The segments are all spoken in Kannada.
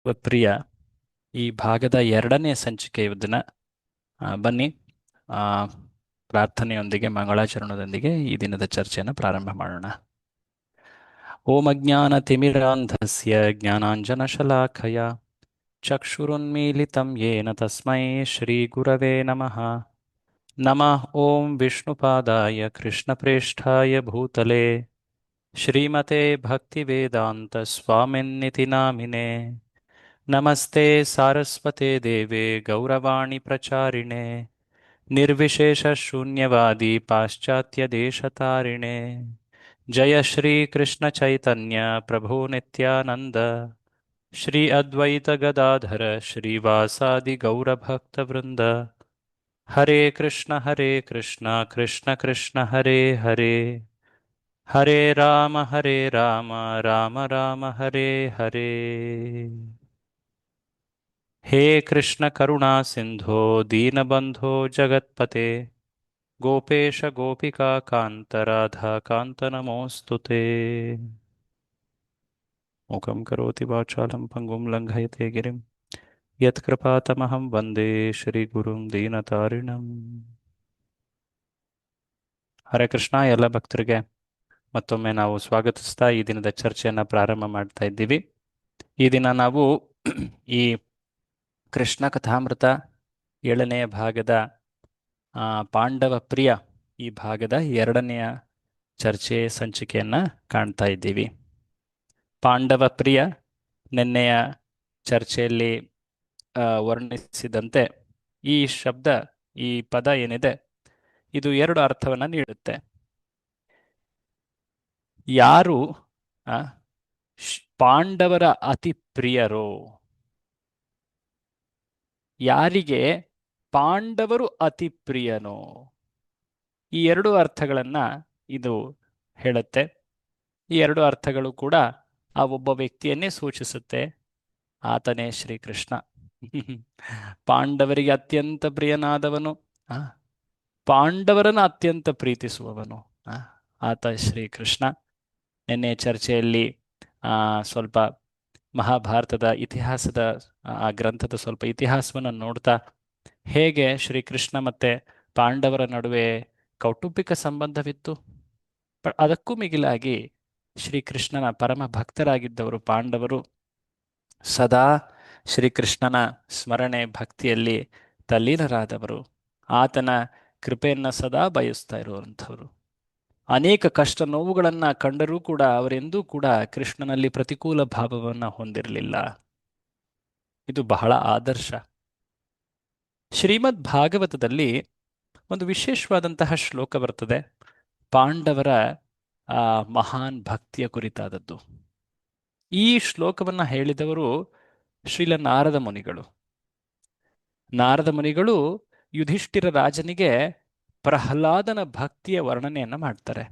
ಪ್ರಿಯ ಈ ಭಾಗದ ಎರಡನೇ ಸಂಚಿಕೆ ದಿನ ಬನ್ನಿ ಆ, ಪ್ರಾರ್ಥನೆಯೊಂದಿಗೆ ಮಂಗಳಾಚರಣದೊಂದಿಗೆ ಈ ದಿನದ ಚರ್ಚೆಯನ್ನು ಪ್ರಾರಂಭ ಮಾಡೋಣ. ಓಂ ಅಜ್ಞಾನತಿಮಿರಾಂಧಸ್ಯ ಜ್ಞಾನಾಂಜನಶಲಾಖಯ ಚಕ್ಷುರುನ್ಮೀಲಿತಂ ಯೇನ ತಸ್ಮೈ ಶ್ರೀಗುರವೇ ನಮಃ. ನಮಃ ಓಂ ವಿಷ್ಣುಪಾದಾಯ ಕೃಷ್ಣಪ್ರೇಷ್ಠಾಯ ಭೂತಲೆ ಶ್ರೀಮತೆ ಭಕ್ತಿವೇದಾಂತ ಸ್ವಾಮಿನ್ನಿತಿ ನಾಮಿನೇ. ನಮಸ್ತೆ ಸಾರಸ್ವತೆ ದೇವೆ ಗೌರವಾಣಿ ಪ್ರಚಾರಿಣೆ ನಿರ್ವಿಶೇಷ ಶೂನ್ಯವಾದಿ ಪಾಶ್ಚಾತ್ಯ ದೇಶತಾರಿಣೆ. ಜಯ ಶ್ರೀ ಕೃಷ್ಣ ಚೈತನ್ಯ ಪ್ರಭು ನಿತ್ಯಾನಂದ ಶ್ರೀ ಅದ್ವೈತ ಗದಾಧರ ಶ್ರೀವಾಸಾದಿ ಗೌರಭಕ್ತವೃಂದ. ಹರೇ ಕೃಷ್ಣ ಕೃಷ್ಣ ಕೃಷ್ಣ ಹರೇ ಹರೇ, ಹರೇ ರಾಮ ರಾಮ ರಾಮ ಹರೇ ಹರೇ. ಹೇ ಕೃಷ್ಣ ಕರುಣಾ ಸಿಂಧೋ ದೀನಬಂಧೋ ಜಗತ್ಪತೆ ಗೋಪೇಶ ಗೋಪಿಕಾ ಕಾಂತ ರಾಧಾ ಕಾಂತ ನಮೋಸ್ತುತೆ. ಮುಖಂ ಕರೋತಿ ವಾಚಾಲಂ ಪಂಗುಂ ಲಂಘಯತೆ ಗಿರಿಂ ಯತ್ಕೃಪಾತಮಹಂ ವಂದೇ ಶ್ರೀಗುರುಂ ದೀನತಾರಿಣಂ. ಹರೇ ಕೃಷ್ಣ. ಎಲ್ಲ ಭಕ್ತರಿಗೆ ಮತ್ತೊಮ್ಮೆ ನಾವು ಸ್ವಾಗತಿಸ್ತಾ ಈ ದಿನದ ಚರ್ಚೆಯನ್ನು ಪ್ರಾರಂಭ ಮಾಡ್ತಾ ಇದ್ದೀವಿ. ಈ ದಿನ ನಾವು ಈ ಕೃಷ್ಣ ಕಥಾಮೃತ 7ನೆಯ ಭಾಗದ ಪಾಂಡವ ಪ್ರಿಯ ಈ ಭಾಗದ ಎರಡನೆಯ ಚರ್ಚೆ ಸಂಚಿಕೆಯನ್ನು ಕಾಣ್ತಾ ಇದ್ದೀವಿ. ಪಾಂಡವ ಪ್ರಿಯ ನಿನ್ನೆಯ ಚರ್ಚೆಯಲ್ಲಿ ವರ್ಣಿಸಿದಂತೆ ಈ ಶಬ್ದ, ಈ ಪದ ಏನಿದೆ, ಇದು ಎರಡು ಅರ್ಥವನ್ನು ನೀಡುತ್ತೆ. ಯಾರು ಪಾಂಡವರ ಅತಿ ಪ್ರಿಯರೋ, ಯಾರಿಗೆ ಪಾಂಡವರು ಅತಿ ಪ್ರಿಯನೋ, ಈ ಎರಡು ಅರ್ಥಗಳನ್ನ ಇದು ಹೇಳುತ್ತೆ. ಈ ಎರಡು ಅರ್ಥಗಳು ಕೂಡ ಆ ಒಬ್ಬ ವ್ಯಕ್ತಿಯನ್ನೇ ಸೂಚಿಸುತ್ತೆ. ಆತನೇ ಶ್ರೀಕೃಷ್ಣ. ಪಾಂಡವರಿಗೆ ಅತ್ಯಂತ ಪ್ರಿಯನಾದವನು, ಪಾಂಡವರನ್ನು ಅತ್ಯಂತ ಪ್ರೀತಿಸುವವನು ಆತ ಶ್ರೀಕೃಷ್ಣ. ನಿನ್ನೆ ಚರ್ಚೆಯಲ್ಲಿ ಸ್ವಲ್ಪ ಮಹಾಭಾರತದ ಇತಿಹಾಸದ ಆ ಗ್ರಂಥದ ಸ್ವಲ್ಪ ಇತಿಹಾಸವನ್ನು ನೋಡ್ತಾ ಹೇಗೆ ಶ್ರೀಕೃಷ್ಣ ಮತ್ತೆ ಪಾಂಡವರ ನಡುವೆ ಕೌಟುಂಬಿಕ ಸಂಬಂಧವಿತ್ತು, ಅದಕ್ಕೂ ಮಿಗಿಲಾಗಿ ಶ್ರೀಕೃಷ್ಣನ ಪರಮ ಭಕ್ತರಾಗಿದ್ದವರು ಪಾಂಡವರು. ಸದಾ ಶ್ರೀಕೃಷ್ಣನ ಸ್ಮರಣೆ ಭಕ್ತಿಯಲ್ಲಿ ತಲ್ಲೀನರಾದವರು, ಆತನ ಕೃಪೆಯನ್ನು ಸದಾ ಬಯಸ್ತಾ ಇರುವಂಥವರು. ಅನೇಕ ಕಷ್ಟ ನೋವುಗಳನ್ನು ಕಂಡರೂ ಕೂಡ ಅವರೆಂದೂ ಕೂಡ ಕೃಷ್ಣನಲ್ಲಿ ಪ್ರತಿಕೂಲ ಭಾವವನ್ನು ಹೊಂದಿರಲಿಲ್ಲ. ಇದು ಬಹಳ ಆದರ್ಶ. ಶ್ರೀಮದ್ ಭಾಗವತದಲ್ಲಿ ಒಂದು ವಿಶೇಷವಾದಂತಹ ಶ್ಲೋಕ ಬರ್ತದೆ, ಪಾಂಡವರ ಮಹಾನ್ ಭಕ್ತಿಯ ಕುರಿತಾದದ್ದು. ಈ ಶ್ಲೋಕವನ್ನು ಹೇಳಿದವರು ಶ್ರೀಲ ನಾರದ ಮುನಿಗಳು. ನಾರದ ಮುನಿಗಳು ಯುಧಿಷ್ಠಿರ ರಾಜನಿಗೆ ಪ್ರಹ್ಲಾದನ ಭಕ್ತಿಯ ವರ್ಣನೆಯನ್ನು ಮಾಡ್ತಾರೆ.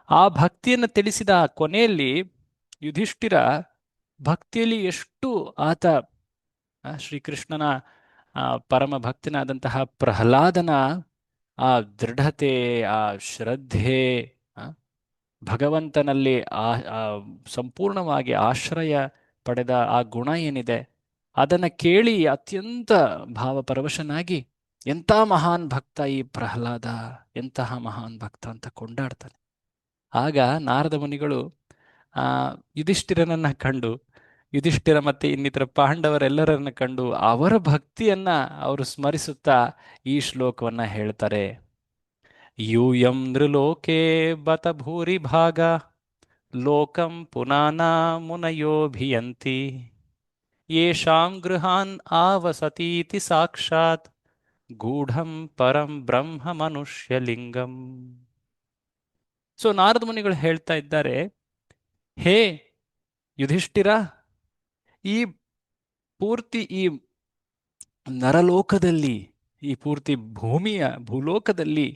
ಆ ಭಕ್ತಿಯನ್ನು ತಿಳಿಸಿದ ಕೊನೆಯಲ್ಲಿ ಯುಧಿಷ್ಠಿರ ಭಕ್ತಿಯಲ್ಲಿ ಎಷ್ಟು ಆತ ಶ್ರೀಕೃಷ್ಣನ ಪರಮ ಭಕ್ತನಾದಂತಹ ಪ್ರಹ್ಲಾದನ ಆ ದೃಢತೆ, ಆ ಶ್ರದ್ಧೆ, ಭಗವಂತನಲ್ಲಿ ಸಂಪೂರ್ಣವಾಗಿ ಆಶ್ರಯ ಪಡೆದ ಆ ಗುಣ ಏನಿದೆ, ಅದನ್ನು ಕೇಳಿ ಅತ್ಯಂತ ಭಾವಪರವಶನಾಗಿ ಎಂಥ ಮಹಾನ್ ಭಕ್ತ ಈ ಪ್ರಹ್ಲಾದ, ಎಂತಹ ಮಹಾನ್ ಭಕ್ತ ಅಂತ ಕೊಂಡಾಡ್ತಾನೆ. ಆಗ ನಾರದ ಮುನಿಗಳು ಯುಧಿಷ್ಠಿರನನ್ನ ಕಂಡು, ಯುಧಿಷ್ಠಿರ ಮತ್ತೆ ಇನ್ನಿತರ ಪಾಂಡವರೆಲ್ಲರನ್ನ ಕಂಡು ಅವರ ಭಕ್ತಿಯನ್ನ ಅವರು ಸ್ಮರಿಸುತ್ತಾ ಈ ಶ್ಲೋಕವನ್ನ ಹೇಳ್ತಾರೆ. ಯೂಯಂ ನೃಲೋಕೆ ಬತ ಭೂರಿ ಭಾಗ ಲೋಕಂ ಪುನಾನ ಮುನಯೋಭಿಯಂತಿ ಯೇಷಾಂ ಗೃಹಾನ್ ಆವಸತೀತಿ ಸಾಕ್ಷಾತ್ ಗೂಢಂ ಪರಂ ಬ್ರಹ್ಮ ಮನುಷ್ಯಲಿಂಗಂ. ಸೊ ನಾರದ ಮುನಿಗಳು ಹೇಳ್ತಾ ಇದ್ದಾರೆ, ಹೇ ಯುಧಿಷ್ಠಿರ, ಈ ಪೂರ್ತಿ ಈ ನರಲೋಕದಲ್ಲಿ, ಈ ಪೂರ್ತಿ ಭೂಲೋಕದಲ್ಲಿ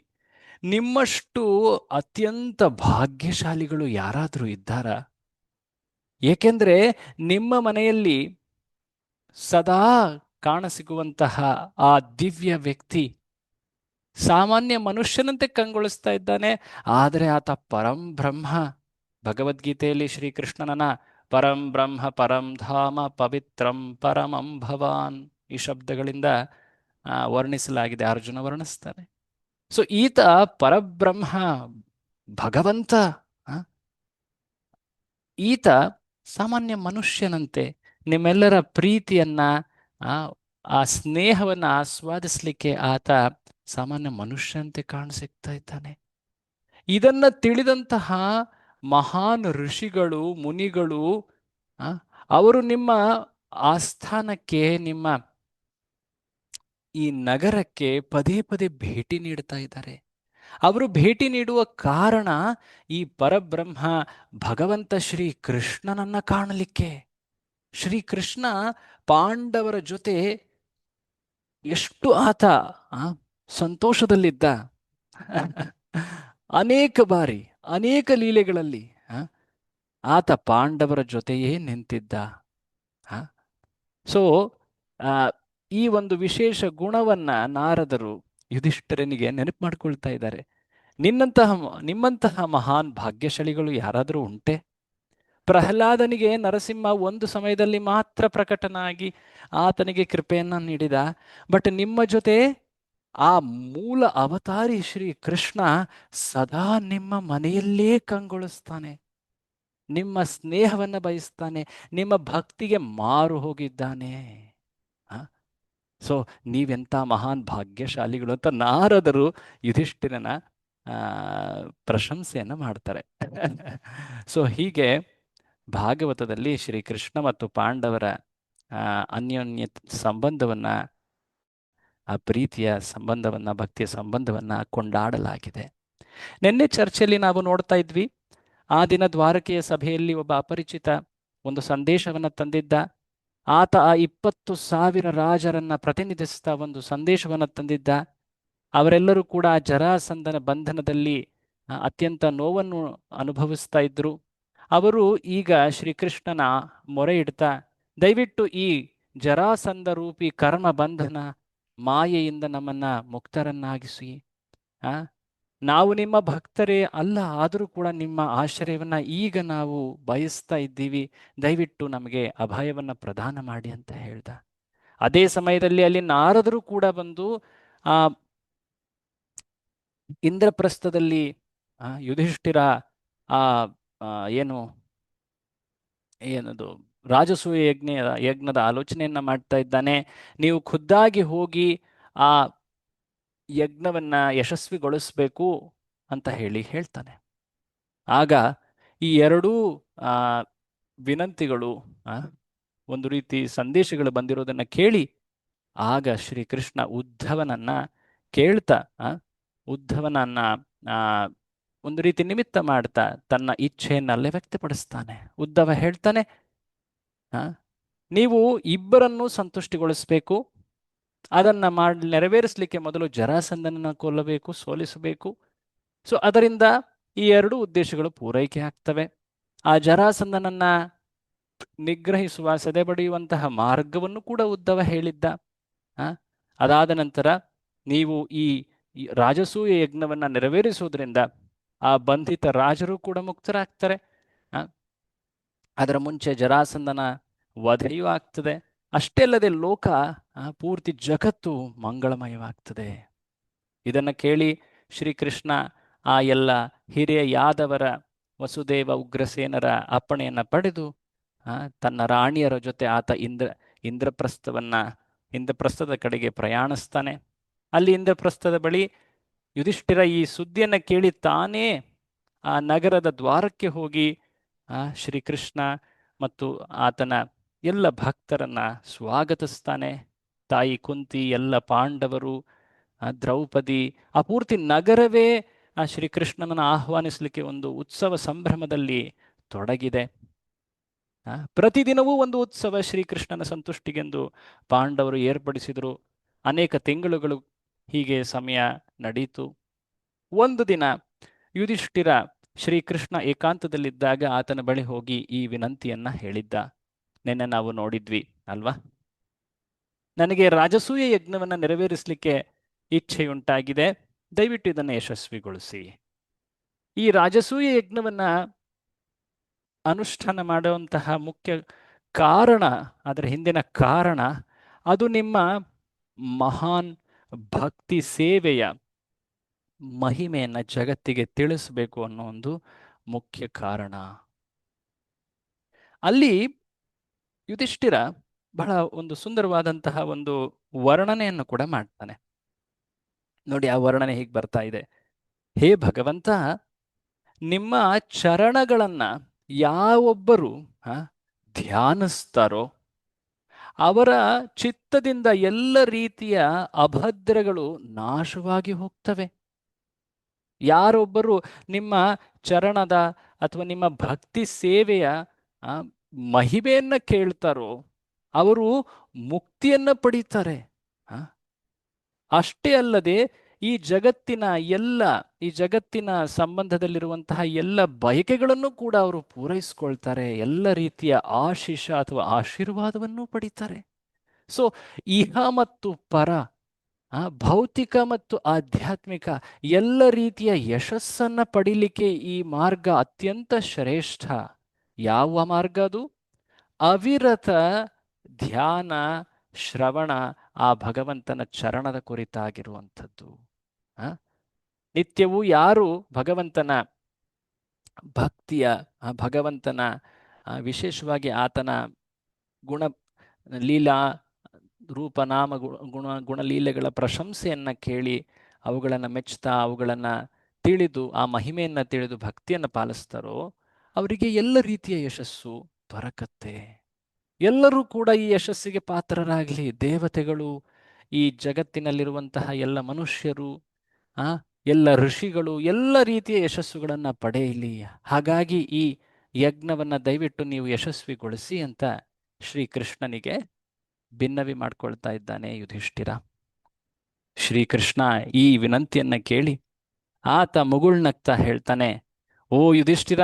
ನಿಮ್ಮಷ್ಟು ಅತ್ಯಂತ ಭಾಗ್ಯಶಾಲಿಗಳು ಯಾರಾದರೂ ಇದ್ದಾರಾ? ಏಕೆಂದ್ರೆ ನಿಮ್ಮ ಮನೆಯಲ್ಲಿ ಸದಾ ಕಾಣಸಿಗುವಂತಹ ಆ ದಿವ್ಯ ವ್ಯಕ್ತಿ ಸಾಮಾನ್ಯ ಮನುಷ್ಯನಂತೆ ಕಂಗೊಳಿಸ್ತಾ ಇದ್ದಾನೆ, ಆದರೆ ಆತ ಪರಂ ಬ್ರಹ್ಮ. ಭಗವದ್ಗೀತೆಯಲ್ಲಿ ಶ್ರೀಕೃಷ್ಣನನ್ನ ಪರಂ ಬ್ರಹ್ಮ ಪರಂ ಧಾಮ ಪವಿತ್ರಂ ಪರಮಂ ಭವಾನ್. ಈ ಶಬ್ದಗಳಿಂದ ವರ್ಣಿಸಲಾಗಿದೆ, ಅರ್ಜುನ ವರ್ಣಿಸ್ತಾನೆ. ಸೊ ಈತ ಪರಬ್ರಹ್ಮ ಭಗವಂತ. ಆ, ಈತ ಸಾಮಾನ್ಯ ಮನುಷ್ಯನಂತೆ ನಿಮ್ಮೆಲ್ಲರ ಪ್ರೀತಿಯನ್ನ, ಆ ಆ ಸ್ನೇಹವನ್ನು ಆಸ್ವಾದಿಸ್ಲಿಕ್ಕೆ ಆತ ಸಾಮಾನ್ಯ ಮನುಷ್ಯನಂತೆ ಕಾಣಸಿಗ್ತಾ ಇದ್ದಾನೆ. ಇದನ್ನ ತಿಳಿದಂತಹ ಮಹಾನ್ ಋಷಿಗಳು ಮುನಿಗಳು, ಆ, ಅವರು ನಿಮ್ಮ ಆಸ್ಥಾನಕ್ಕೆ, ನಿಮ್ಮ ಈ ನಗರಕ್ಕೆ ಪದೇ ಪದೇ ಭೇಟಿ ನೀಡ್ತಾ ಇದ್ದಾರೆ. ಅವರು ಭೇಟಿ ನೀಡುವ ಕಾರಣ ಈ ಪರಬ್ರಹ್ಮ ಭಗವಂತ ಶ್ರೀ ಕೃಷ್ಣನನ್ನ ಕಾಣಲಿಕ್ಕೆ. ಶ್ರೀಕೃಷ್ಣ ಪಾಂಡವರ ಜೊತೆ ಎಷ್ಟು ಆತ ಸಂತೋಷದಲ್ಲಿದ್ದ. ಅನೇಕ ಬಾರಿ ಅನೇಕ ಲೀಲೆಗಳಲ್ಲಿ ಆತ ಪಾಂಡವರ ಜೊತೆಯೇ ನಿಂತಿದ್ದ. ಸೊ ಈ ಒಂದು ವಿಶೇಷ ಗುಣವನ್ನ ನಾರದರು ಯುಧಿಷ್ಠಿರನಿಗೆ ನೆನಪು ಮಾಡಿಕೊಳ್ತಾ ಇದ್ದಾರೆ. ನಿಮ್ಮಂತಹ ಮಹಾನ್ ಭಾಗ್ಯಶಾಲಿಗಳು ಯಾರಾದರೂ ಉಂಟೆ? ಪ್ರಹ್ಲಾದನಿಗೆ ನರಸಿಂಹ ಒಂದು ಸಮಯದಲ್ಲಿ ಮಾತ್ರ ಪ್ರಕಟನಾಗಿ ಆತನಿಗೆ ಕೃಪೆಯನ್ನ ನೀಡಿದ. ಬಟ್ ನಿಮ್ಮ ಜೊತೆ ಆ ಮೂಲ ಅವತಾರಿ ಶ್ರೀ ಕೃಷ್ಣ ಸದಾ ನಿಮ್ಮ ಮನೆಯಲ್ಲೇ ಕಂಗೊಳಿಸ್ತಾನೆ, ನಿಮ್ಮ ಸ್ನೇಹವನ್ನು ಬಯಸ್ತಾನೆ, ನಿಮ್ಮ ಭಕ್ತಿಗೆ ಮಾರು ಹೋಗಿದ್ದಾನೆ. ಸೊ ನೀವೆಂಥ ಮಹಾನ್ ಭಾಗ್ಯಶಾಲಿಗಳು ಅಂತ ನಾರದರು ಯುಧಿಷ್ಠಿರನ ಪ್ರಶಂಸೆಯನ್ನು ಮಾಡ್ತಾರೆ. ಸೊ ಹೀಗೆ ಭಾಗವತದಲ್ಲಿ ಶ್ರೀಕೃಷ್ಣ ಮತ್ತು ಪಾಂಡವರ ಅನ್ಯೋನ್ಯ ಸಂಬಂಧವನ್ನ, ಆ ಪ್ರೀತಿಯ ಸಂಬಂಧವನ್ನ, ಭಕ್ತಿಯ ಸಂಬಂಧವನ್ನ ಕೊಂಡಾಡಲಾಗಿದೆ. ನಿನ್ನೆ ಚರ್ಚೆಯಲ್ಲಿ ನಾವು ನೋಡ್ತಾ ಇದ್ವಿ, ಆ ದಿನ ದ್ವಾರಕೆಯ ಸಭೆಯಲ್ಲಿ ಒಬ್ಬ ಅಪರಿಚಿತ ಒಂದು ಸಂದೇಶವನ್ನ ತಂದಿದ್ದ. ಆತ ಆ 20,000 ರಾಜರನ್ನ ಪ್ರತಿನಿಧಿಸ್ತಾ ಒಂದು ಸಂದೇಶವನ್ನ ತಂದಿದ್ದ. ಅವರೆಲ್ಲರೂ ಕೂಡ ಜರಾಸಂಧನ ಬಂಧನದಲ್ಲಿ ಅತ್ಯಂತ ನೋವನ್ನು ಅನುಭವಿಸ್ತಾ ಇದ್ರು. ಅವರು ಈಗ ಶ್ರೀಕೃಷ್ಣನ ಮೊರೆ ಇಡ್ತಾ, ದಯವಿಟ್ಟು ಈ ಜರಾಸಂಧ ರೂಪಿ ಕರ್ಮ ಬಂಧನ ಮಾಯೆಯಿಂದ ನಮ್ಮನ್ನ ಮುಕ್ತರನ್ನಾಗಿಸಿ. ನಾವು ನಿಮ್ಮ ಭಕ್ತರೇ ಅಲ್ಲ, ಆದರೂ ಕೂಡ ನಿಮ್ಮ ಆಶ್ರಯವನ್ನ ಈಗ ನಾವು ಬಯಸ್ತಾ ಇದ್ದೀವಿ, ದಯವಿಟ್ಟು ನಮಗೆ ಅಭಯವನ್ನ ಪ್ರದಾನ ಮಾಡಿ ಅಂತ ಹೇಳ್ದ. ಅದೇ ಸಮಯದಲ್ಲಿ ಅಲ್ಲಿ ನಾರದರು ಕೂಡ ಬಂದು ಆ ಇಂದ್ರಪ್ರಸ್ಥದಲ್ಲಿ ಯುಧಿಷ್ಠಿರ ಆ ಏನು ಏನದು ರಾಜಸೂಯ ಯಜ್ಞದ ಆಲೋಚನೆಯನ್ನ ಮಾಡ್ತಾ ಇದ್ದಾನೆ. ನೀವು ಖುದ್ದಾಗಿ ಹೋಗಿ ಆ ಯಜ್ಞವನ್ನ ಯಶಸ್ವಿಗೊಳಿಸ್ಬೇಕು ಅಂತ ಹೇಳ್ತಾನೆ. ಆಗ ಈ ಎರಡೂ ವಿನಂತಿಗಳು, ಒಂದು ರೀತಿ ಸಂದೇಶಗಳು ಬಂದಿರೋದನ್ನ ಕೇಳಿ ಆಗ ಶ್ರೀಕೃಷ್ಣ ಉದ್ಧವನನ್ನ ಕೇಳ್ತಾ, ಉದ್ಧವನನ್ನ ಒಂದು ರೀತಿ ನಿಮಿತ್ತ ಮಾಡ್ತಾ ತನ್ನ ಇಚ್ಛೆಯನ್ನಲ್ಲೇ ವ್ಯಕ್ತಪಡಿಸ್ತಾನೆ. ಉದ್ಧವ ಹೇಳ್ತಾನೆ, ನೀವು ಇಬ್ಬರನ್ನೂ ಸಂತುಷ್ಟಿಗೊಳಿಸ್ಬೇಕು, ಅದನ್ನ ನೆರವೇರಿಸಲಿಕ್ಕೆ ಮೊದಲು ಜರಾಸಂಧನನ್ನ ಕೊಲ್ಲಬೇಕು, ಸೋಲಿಸಬೇಕು. ಸೊ ಅದರಿಂದ ಈ ಎರಡೂ ಉದ್ದೇಶಗಳು ಪೂರೈಕೆ ಆಗ್ತವೆ. ಆ ಜರಾಸಂಧನನ್ನ ನಿಗ್ರಹಿಸುವ, ಸದೆಬಡಿಯುವಂತಹ ಮಾರ್ಗವನ್ನು ಕೂಡ ಉದ್ಧವ ಹೇಳಿದ್ದ. ಅದಾದ ನಂತರ ನೀವು ಈ ರಾಜಸೂಯ ಯಜ್ಞವನ್ನ ನೆರವೇರಿಸುವುದರಿಂದ ಆ ಬಂಧಿತ ರಾಜರು ಕೂಡ ಮುಕ್ತರಾಗ್ತಾರೆ. ಅದರ ಮುಂಚೆ ಜರಾಸಂಧನ ವಧೆಯೂ ಆಗ್ತದೆ. ಅಷ್ಟೇ ಅಲ್ಲದೆ ಲೋಕ, ಪೂರ್ತಿ ಜಗತ್ತು ಮಂಗಳಮಯವಾಗ್ತದೆ. ಇದನ್ನು ಕೇಳಿ ಶ್ರೀಕೃಷ್ಣ ಆ ಎಲ್ಲ ಹಿರಿಯ ಯಾದವರ, ವಸುದೇವ, ಉಗ್ರಸೇನರ ಅಪ್ಪಣೆಯನ್ನು ಪಡೆದು ತನ್ನ ರಾಣಿಯರ ಜೊತೆ ಆತ ಇಂದ್ರಪ್ರಸ್ಥದ ಕಡೆಗೆ ಪ್ರಯಾಣಿಸ್ತಾನೆ. ಅಲ್ಲಿ ಇಂದ್ರಪ್ರಸ್ಥದ ಬಳಿ ಯುಧಿಷ್ಠಿರ ಈ ಸುದ್ದಿಯನ್ನು ಕೇಳಿ ತಾನೇ ಆ ನಗರದ ದ್ವಾರಕ್ಕೆ ಹೋಗಿ ಶ್ರೀಕೃಷ್ಣ ಮತ್ತು ಆತನ ಎಲ್ಲ ಭಕ್ತರನ್ನ ಸ್ವಾಗತಿಸ್ತಾನೆ. ತಾಯಿ ಕುಂತಿ, ಎಲ್ಲ ಪಾಂಡವರು, ದ್ರೌಪದಿ, ಆ ಪೂರ್ತಿ ನಗರವೇ ಆ ಶ್ರೀಕೃಷ್ಣನನ್ನು ಆಹ್ವಾನಿಸಲಿಕ್ಕೆ ಒಂದು ಉತ್ಸವ ಸಂಭ್ರಮದಲ್ಲಿ ತೊಡಗಿದೆ. ಪ್ರತಿದಿನವೂ ಒಂದು ಉತ್ಸವ ಶ್ರೀಕೃಷ್ಣನ ಸಂತುಷ್ಟಿಗೆಂದು ಪಾಂಡವರು ಏರ್ಪಡಿಸಿದರು. ಅನೇಕ ತಿಂಗಳುಗಳು ಹೀಗೆ ಸಮಯ ನಡೀತು. ಒಂದು ದಿನ ಯುಧಿಷ್ಠಿರ ಶ್ರೀಕೃಷ್ಣ ಏಕಾಂತದಲ್ಲಿದ್ದಾಗ ಆತನ ಬಳಿ ಹೋಗಿ ಈ ವಿನಂತಿಯನ್ನ ಹೇಳಿದ್ದ. ನಿನ್ನೆ ನಾವು ನೋಡಿದ್ವಿ ಅಲ್ವಾ? ನನಗೆ ರಾಜಸೂಯ ಯಜ್ಞವನ್ನು ನೆರವೇರಿಸಲಿಕ್ಕೆ ಇಚ್ಛೆಯುಂಟಾಗಿದೆ, ದಯವಿಟ್ಟು ಇದನ್ನು ಯಶಸ್ವಿಗೊಳಿಸಿ. ಈ ರಾಜಸೂಯ ಯಜ್ಞವನ್ನ ಅನುಷ್ಠಾನ ಮಾಡುವಂತಹ ಮುಖ್ಯ ಕಾರಣ, ಅದರ ಹಿಂದಿನ ಕಾರಣ, ಅದು ನಿಮ್ಮ ಮಹಾನ್ ಭಕ್ತಿ ಸೇವೆಯ ಮಹಿಮೆಯನ್ನು ಜಗತ್ತಿಗೆ ತಿಳಿಸಬೇಕು ಅನ್ನೋ ಒಂದು ಮುಖ್ಯ ಕಾರಣ. ಅಲ್ಲಿ ಯುಧಿಷ್ಠಿರ ಬಹಳ ಒಂದು ಸುಂದರವಾದಂತಹ ಒಂದು ವರ್ಣನೆಯನ್ನು ಕೂಡ ಮಾಡ್ತಾನೆ. ನೋಡಿ, ಆ ವರ್ಣನೆ ಹೀಗೆ ಬರ್ತಾ ಇದೆ. ಹೇ ಭಗವಂತ, ನಿಮ್ಮ ಚರಣಗಳನ್ನ ಯಾವೊಬ್ಬರು ಧ್ಯಾನಿಸ್ತಾರೋ ಅವರ ಚಿತ್ತದಿಂದ ಎಲ್ಲ ರೀತಿಯ ಅಭದ್ರಗಳು ನಾಶವಾಗಿ ಹೋಗ್ತವೆ. ಯಾರೊಬ್ಬರು ನಿಮ್ಮ ಚರಣದ ಅಥವಾ ನಿಮ್ಮ ಭಕ್ತಿ ಸೇವೆಯ ಮಹಿಮೆಯನ್ನ ಕೇಳ್ತಾರೋ ಅವರು ಮುಕ್ತಿಯನ್ನ ಪಡೀತಾರೆ. ಅಷ್ಟೇ ಅಲ್ಲದೆ ಈ ಜಗತ್ತಿನ ಸಂಬಂಧದಲ್ಲಿರುವಂತಹ ಎಲ್ಲ ಬಯಕೆಗಳನ್ನು ಕೂಡ ಅವರು ಪೂರೈಸ್ಕೊಳ್ತಾರೆ. ಎಲ್ಲ ರೀತಿಯ ಆಶೀಷ ಅಥವಾ ಆಶೀರ್ವಾದವನ್ನು ಪಡೀತಾರೆ. ಸೊ ಇಹ ಮತ್ತು ಪರ, ಭೌತಿಕ ಮತ್ತು ಆಧ್ಯಾತ್ಮಿಕ ಎಲ್ಲ ರೀತಿಯ ಯಶಸ್ಸನ್ನ ಪಡಿಲಿಕ್ಕೆ ಈ ಮಾರ್ಗ ಅತ್ಯಂತ ಶ್ರೇಷ್ಠ. ಯಾವ ಮಾರ್ಗ ಅದು? ಅವಿರತ ಧ್ಯಾನ, ಶ್ರವಣ, ಆ ಭಗವಂತನ ಚರಣದ ಕುರಿತಾಗಿರುವಂಥದ್ದು. ನಿತ್ಯವೂ ಯಾರು ಭಗವಂತನ ಭಕ್ತಿಯ, ಭಗವಂತನ ವಿಶೇಷವಾಗಿ ಆತನ ಗುಣ ಲೀಲಾ ರೂಪ ನಾಮ ಗುಣಲೀಲೆಗಳ ಪ್ರಶಂಸೆಯನ್ನು ಕೇಳಿ ಅವುಗಳನ್ನು ಮೆಚ್ಚುತ್ತಾ ಅವುಗಳನ್ನು ತಿಳಿದು ಆ ಮಹಿಮೆಯನ್ನು ತಿಳಿದು ಭಕ್ತಿಯನ್ನು ಪಾಲಿಸ್ತಾರೋ ಅವರಿಗೆ ಎಲ್ಲ ರೀತಿಯ ಯಶಸ್ಸು ದೊರಕತ್ತೆ. ಎಲ್ಲರೂ ಕೂಡ ಈ ಯಶಸ್ಸಿಗೆ ಪಾತ್ರರಾಗಲಿ. ದೇವತೆಗಳು, ಈ ಜಗತ್ತಿನಲ್ಲಿರುವಂತಹ ಎಲ್ಲ ಮನುಷ್ಯರು, ಎಲ್ಲ ಋಷಿಗಳು ಎಲ್ಲ ರೀತಿಯ ಯಶಸ್ಸುಗಳನ್ನು ಪಡೆಯಲಿ. ಹಾಗಾಗಿ ಈ ಯಜ್ಞವನ್ನು ದಯವಿಟ್ಟು ನೀವು ಯಶಸ್ವಿಗೊಳಿಸಿ ಅಂತ ಶ್ರೀಕೃಷ್ಣನಿಗೆ ಭಿನ್ನವಿ ಮಾಡ್ಕೊಳ್ತಾ ಇದ್ದಾನೆ ಯುಧಿಷ್ಠಿರ. ಶ್ರೀಕೃಷ್ಣ ಈ ವಿನಂತಿಯನ್ನ ಕೇಳಿ ಆತ ಮುಗುಳ್ನಗ್ತಾ ಹೇಳ್ತಾನೆ, ಓ ಯುಧಿಷ್ಠಿರ.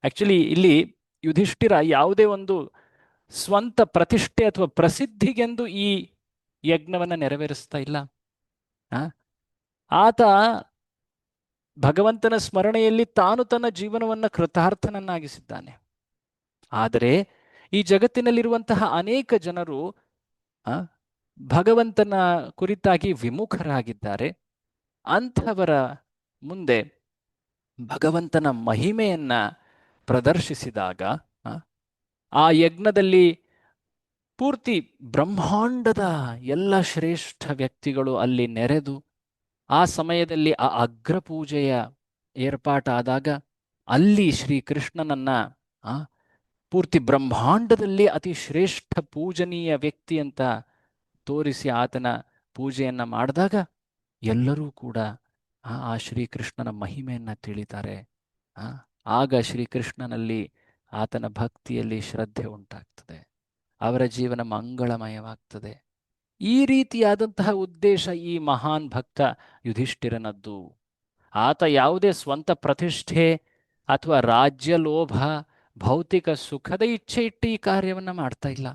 ಆಕ್ಚುಲಿ ಇಲ್ಲಿ ಯುಧಿಷ್ಠಿರ ಯಾವುದೇ ಒಂದು ಸ್ವಂತ ಪ್ರತಿಷ್ಠೆ ಅಥವಾ ಪ್ರಸಿದ್ಧಿಗೆಂದು ಈ ಯಜ್ಞವನ್ನ ನೆರವೇರಿಸ್ತಾ ಇಲ್ಲ. ಆತ ಭಗವಂತನ ಸ್ಮರಣೆಯಲ್ಲಿ ತಾನು ತನ್ನ ಜೀವನವನ್ನು ಕೃತಾರ್ಥನನ್ನಾಗಿಸಿದ್ದಾನೆ. ಆದರೆ ಈ ಜಗತ್ತಿನಲ್ಲಿರುವಂತಹ ಅನೇಕ ಜನರು ಭಗವಂತನ ಕುರಿತಾಗಿ ವಿಮುಖರಾಗಿದ್ದಾರೆ. ಅಂಥವರ ಮುಂದೆ ಭಗವಂತನ ಮಹಿಮೆಯನ್ನ ಪ್ರದರ್ಶಿಸಿದಾಗ ಆ ಯಜ್ಞದಲ್ಲಿ ಪೂರ್ತಿ ಬ್ರಹ್ಮಾಂಡದ ಎಲ್ಲ ಶ್ರೇಷ್ಠ ವ್ಯಕ್ತಿಗಳು ಅಲ್ಲಿ ನೆರೆದು ಆ ಸಮಯದಲ್ಲಿ ಆ ಅಗ್ರಪೂಜೆಯ ಏರ್ಪಾಟಾದಾಗ ಅಲ್ಲಿ ಶ್ರೀಕೃಷ್ಣನನ್ನ ಪೂರ್ತಿ ಬ್ರಹ್ಮಾಂಡದಲ್ಲಿ ಅತಿ ಶ್ರೇಷ್ಠ ಪೂಜನೀಯ ವ್ಯಕ್ತಿ ಅಂತ ತೋರಿಸಿ ಆತನ ಪೂಜೆಯನ್ನ ಮಾಡಿದಾಗ ಎಲ್ಲರೂ ಕೂಡ ಆ ಶ್ರೀಕೃಷ್ಣನ ಮಹಿಮೆಯನ್ನ ತಿಳಿತಾರೆ. ಆಗ ಶ್ರೀಕೃಷ್ಣನಲ್ಲಿ ಆತನ ಭಕ್ತಿಯಲ್ಲಿ ಶ್ರದ್ಧೆ ಉಂಟಾಗ್ತದೆ, ಅವರ ಜೀವನ ಮಂಗಳಮಯವಾಗ್ತದೆ. ಈ ರೀತಿಯಾದಂತಹ ಉದ್ದೇಶ ಈ ಮಹಾನ್ ಭಕ್ತ ಯುಧಿಷ್ಠಿರನದ್ದು. ಆತ ಯಾವುದೇ ಸ್ವಂತ ಪ್ರತಿಷ್ಠೆ ಅಥವಾ ರಾಜ್ಯ ಲೋಭ, ಭೌತಿಕ ಸುಖದ ಇಚ್ಛೆ ಇಟ್ಟು ಈ ಕಾರ್ಯವನ್ನ ಮಾಡ್ತಾ ಇಲ್ಲ.